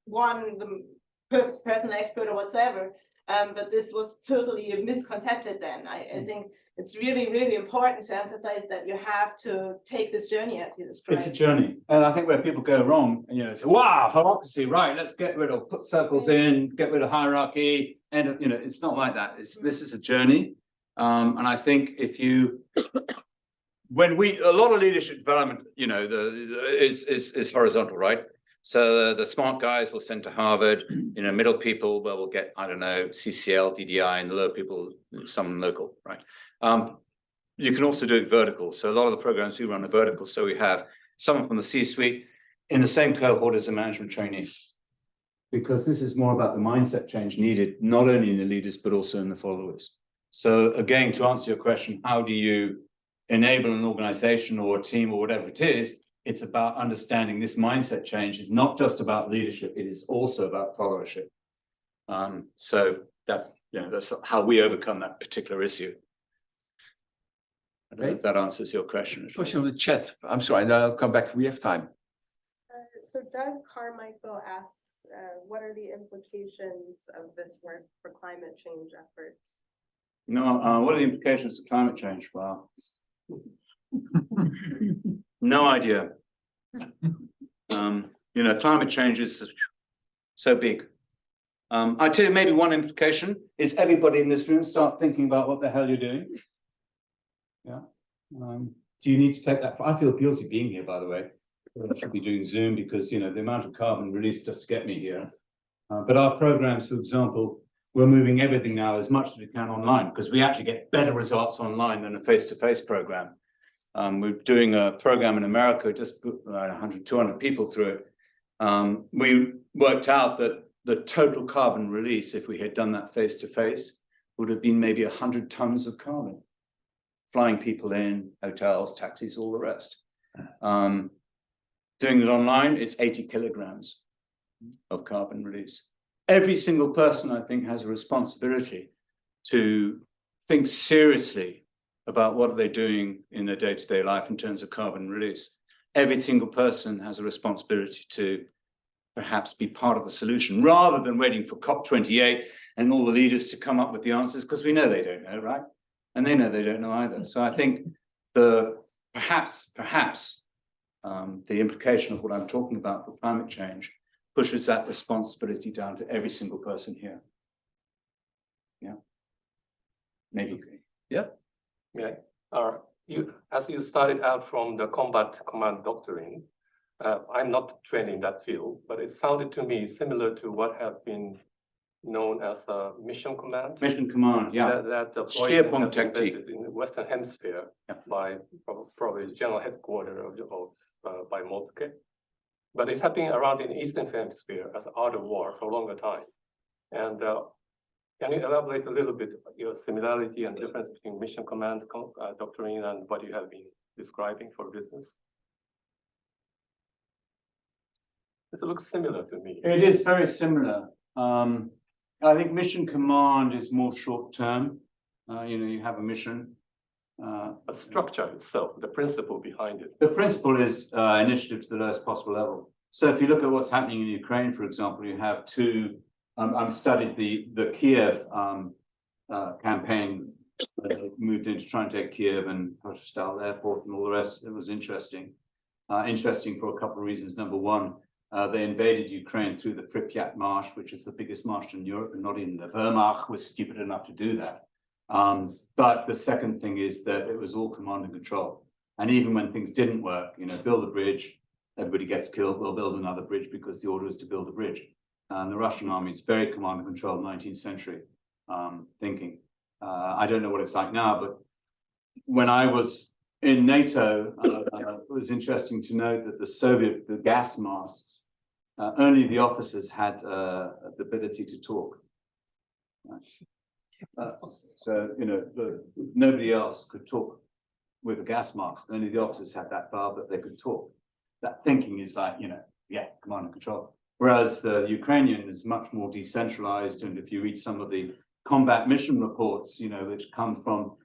one, the person expert or whatsoever, but this was totally misconcepted then. I think it's really, really important to emphasize that you have to take this journey as you described. It's a journey. And I think where people go wrong, say, wow, hierarchy, right, let's get rid of, put circles in, get rid of hierarchy. And, it's not like that. This is a journey. And I think if you, a lot of leadership development, is horizontal, right? So the smart guys will send to Harvard, middle people, we'll get, I don't know, CCL, DDI, and the low people, some local, right? You can also do it vertical. So a lot of the programs we run are vertical. So we have someone from the C-suite in the same cohort as a management trainee, because this is more about the mindset change needed, not only in the leaders, but also in the followers. So again, to answer your question, how do you enable an organization or a team or whatever it is? It's about understanding this mindset change is not just about leadership, it is also about followership. So that's how we overcome that particular issue. I don't know if that answers your question. Question on the chat. I'm sorry, and then I'll come back. We have time. So Doug Carmichael asks, what are the implications of this work for climate change efforts? No, what are the implications of climate change? Well, no idea. Climate change is so big. I tell you, maybe one implication is everybody in this room start thinking about what the hell you're doing. Yeah. Do you need to take that? I feel guilty being here, by the way. I should be doing Zoom because the amount of carbon released just to get me here. But our programs, for example, we're moving everything now as much as we can online because we actually get better results online than a face-to-face program. We're doing a program in America, just put 100, 200 people through it. We worked out that the total carbon release, if we had done that face-to-face, would have been maybe 100 tons of carbon. Flying people in, hotels, taxis, all the rest. Doing it online, it's 80 kilograms of carbon release. Every single person, I think, has a responsibility to think seriously about what are they doing in their day-to-day life in terms of carbon release. Every single person has a responsibility to perhaps be part of the solution rather than waiting for COP28 and all the leaders to come up with the answers, because we know they don't know, right? And they know they don't know either. So I think perhaps the implication of what I'm talking about for climate change pushes that responsibility down to every single person here. Yeah. Maybe. Yeah. Yeah, as you started out from the combat command doctrine, I'm not trained in that field, but it sounded to me similar to what have been known as a mission command. Mission command, yeah. That Spearpoint tactic in the Western Hemisphere by probably general headquarters by Moltke. But it had been around in the Eastern Hemisphere as art of war for a longer time. And can you elaborate a little bit your similarity and difference between mission command doctrine and what you have been describing for business? It looks similar to me. It is very similar. I think mission command is more short term. You have a mission. A structure itself, the principle behind it. The principle is initiative to the lowest possible level. So if you look at what's happening in Ukraine, for example, you have two. I've studied the Kiev campaign. Moved in to try and take Kiev and Pozhstal Airport and all the rest. It was interesting. Interesting for a couple of reasons. Number one, they invaded Ukraine through the Pripyat Marsh, which is the biggest marsh in Europe, and not even the Wehrmacht was stupid enough to do that. But the second thing is that it was all command and control. And even when things didn't work, build a bridge, everybody gets killed, we'll build another bridge because the order is to build a bridge. And the Russian army is very command and control, 19th century thinking. I don't know what it's like now, but when I was in NATO, it was interesting to note that the gas masks, only the officers had the ability to talk. So, nobody else could talk with the gas mask. Only the officers had that valve that they could talk. That thinking is like, command and control. Whereas the Ukrainian is much more decentralized. And if you read some of the combat mission reports, which come from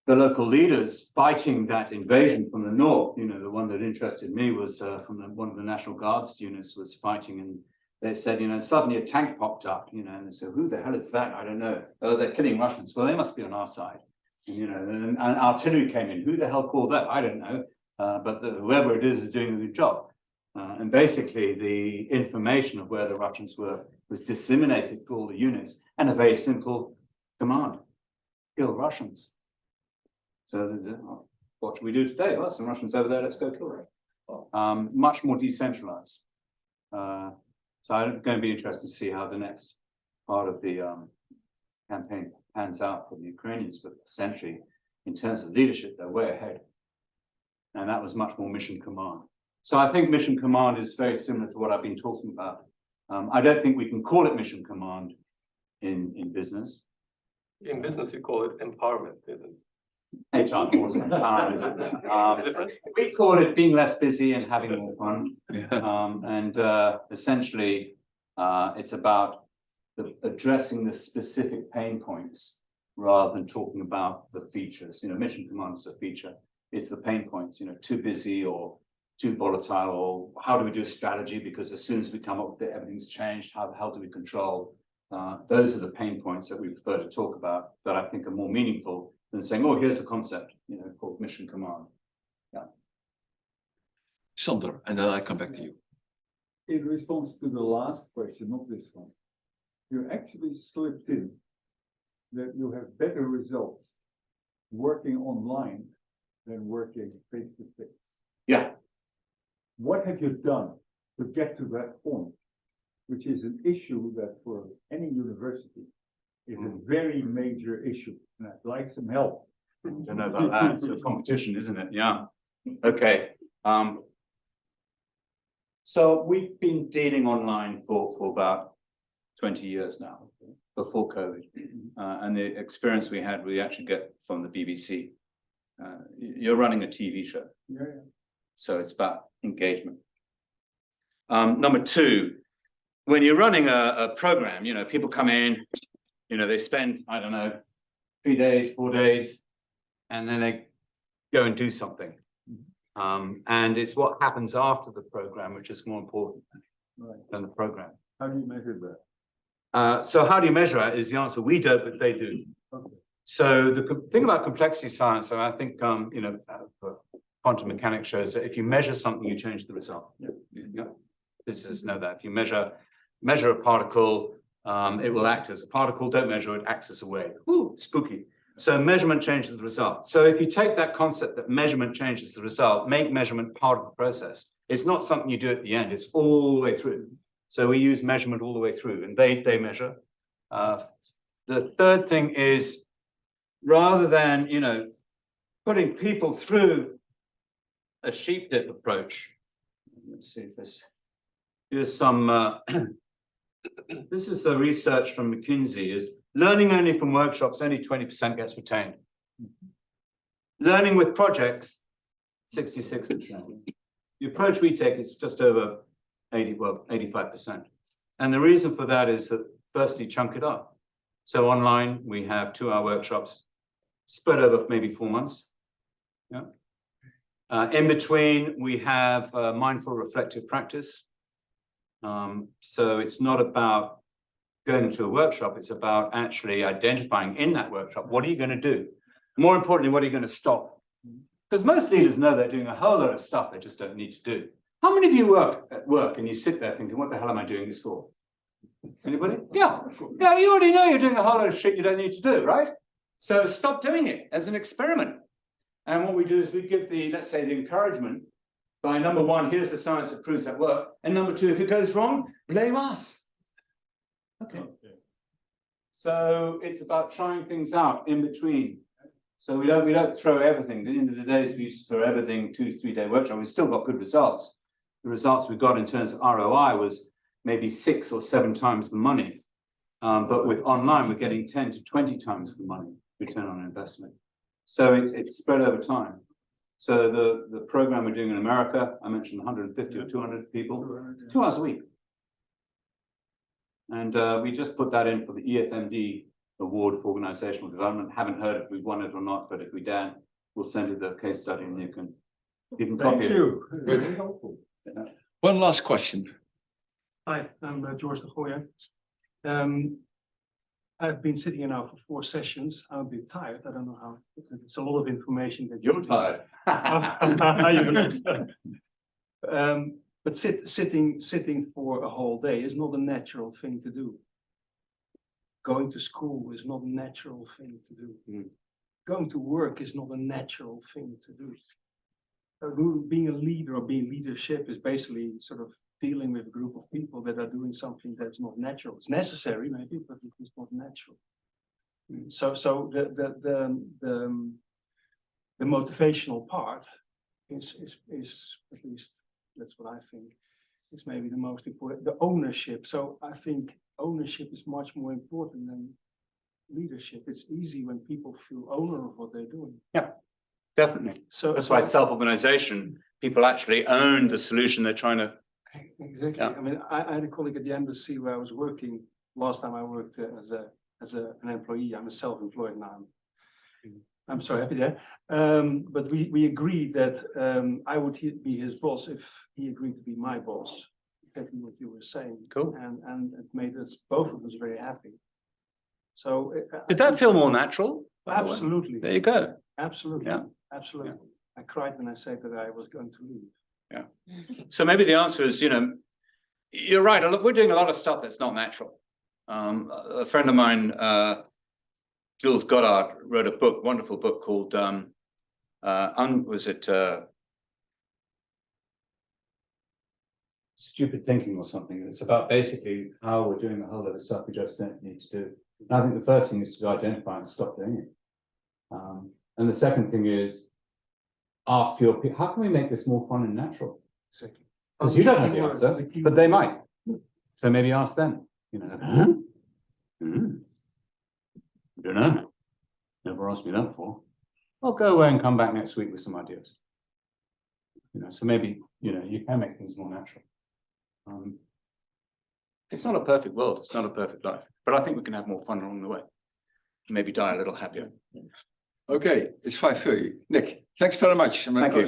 the local leaders fighting that invasion from the north, the one that interested me was from one of the National Guards units was fighting, and they said, suddenly a tank popped up, and they said, who the hell is that? I don't know. Oh, they're killing Russians. Well, they must be on our side. And artillery came in. Who the hell called that? I don't know. But whoever it is doing a good job. And basically, the information of where the Russians were was disseminated to all the units, and a very simple command: kill Russians. So, what should we do today? Well, some Russians over there. Let's go kill them. Much more decentralized. So I'm going to be interested to see how the next part of the campaign pans out for the Ukrainians. But essentially, in terms of leadership, they're way ahead. And that was much more mission command. So I think mission command is very similar to what I've been talking about. I don't think we can call it mission command in business. In business, you call it empowerment, isn't it? HR calls it empowerment. We call it being less busy and having more fun. Essentially, it's about addressing the specific pain points rather than talking about the features. Mission command is a feature. It's the pain points, too busy or too volatile, or how do we do a strategy? Because as soon as we come up with it, everything's changed. How the hell do we control? Those are the pain points that we prefer to talk about that I think are more meaningful than saying, oh, here's a concept, called mission command. Yeah. Sander, and then I come back to you. In response to the last question, not this one, you actually slipped in that you have better results working online than working face to face. Yeah. What have you done to get to that point, which is an issue that for any university is a very major issue, and I'd like some help. I don't know about that. It's a competition, isn't it? Yeah. Okay. So we've been dealing online for about 20 years now, before COVID. And the experience we had, we actually get from the BBC. You're running a TV show. Yeah. So it's about engagement. Number two, when you're running a program, people come in, they spend, I don't know, 3 days, 4 days, and then they go and do something. And it's what happens after the program, which is more important. than the program. How do you measure that? So how do you measure it is the answer. We don't, but they do. Okay. So the thing about complexity science, and I think, quantum mechanics shows that if you measure something, you change the result. Yeah. Physicists know that. If you measure a particle, it will act as a particle. Don't measure it, acts as a wave. Ooh, spooky. So measurement changes the result. So if you take that concept that measurement changes the result, make measurement part of the process. It's not something you do at the end. It's all the way through. So we use measurement all the way through, and they measure. The third thing is, rather than putting people through a sheep dip approach. Let's see if here's some. This is the research from McKinsey. Is learning only from workshops, only 20% gets retained. Learning with projects, 66%. The approach we take is just over 85%. And the reason for that is that firstly, chunk it up. So online, we have 2-hour workshops spread over maybe 4 months. Yeah. In between, we have mindful reflective practice. So it's not about going to a workshop, it's about actually identifying in that workshop, what are you going to do? More importantly, what are you going to stop? Because most leaders know they're doing a whole lot of stuff they just don't need to do. How many of you work at work and you sit there thinking, what the hell am I doing this for? Anybody? Yeah, you already know you're doing a whole lot of shit you don't need to do, right? So stop doing it as an experiment. And what we do is we give let's say the encouragement by number 1, here's the science that proves that work. And number 2, if it goes wrong, blame us. Okay. So it's about trying things out in between. So we don't throw everything. At the end of the day, we used to throw everything 2-3 day workshop. We still got good results. The results we got in terms of ROI was maybe 6 or 7 times the money. But with online, we're getting 10 to 20 times the money return on investment. So it's spread over time. So the program we're doing in America, I mentioned 150 or 200 people, 2 hours a week. And we just put that in for the EFMD Award for Organizational Development. Haven't heard if we won it or not, but if we don't, we'll send you the case study and you can copy it. Thank you. Very helpful. Yeah. One last question. Hi, I'm George de Goya. I've been sitting here now for 4 sessions. I'm a bit tired. I don't know how. It's a lot of information that you're tired. But sitting for a whole day is not a natural thing to do. Going to school is not a natural thing to do. Going to work is not a natural thing to do. Being a leader or being leadership is basically sort of dealing with a group of people that are doing something that's not natural. It's necessary maybe, but it's not natural. So the motivational part is at least that's what I think is maybe the most important. The ownership. So I think ownership is much more important than leadership. It's easy when people feel owner of what they're doing. Yeah. Definitely. So that's why self-organization, people actually own the solution they're trying to. Exactly. Yeah. I mean, I had a colleague at the embassy where I was working. Last time I worked as an employee. I'm a self-employed now. I'm so happy there. But we agreed that I would be his boss if he agreed to be my boss. Exactly what you were saying. Cool. And it made us both of us very happy. So did that feel more natural? Absolutely. There you go. Absolutely. Yeah. Absolutely. Yeah. I cried when I said that I was going to leave. Yeah. So maybe the answer is, you're right. We're doing a lot of stuff that's not natural. A friend of mine, Jules Goddard, wrote a book, wonderful book called Stupid Thinking or something. It's about basically how we're doing a whole lot of stuff we just don't need to do. And I think the first thing is to identify and stop doing it. And the second thing is ask your people, how can we make this more fun and natural? Because you don't know the answer, but they might. So maybe ask them, I don't know. Never asked me that before. I'll go away and come back next week with some ideas. So maybe, you can make things more natural. It's not a perfect world. It's not a perfect life, but I think we can have more fun along the way. Maybe die a little happier. Okay, it's 5:30. Nick, thanks very much. Thank you.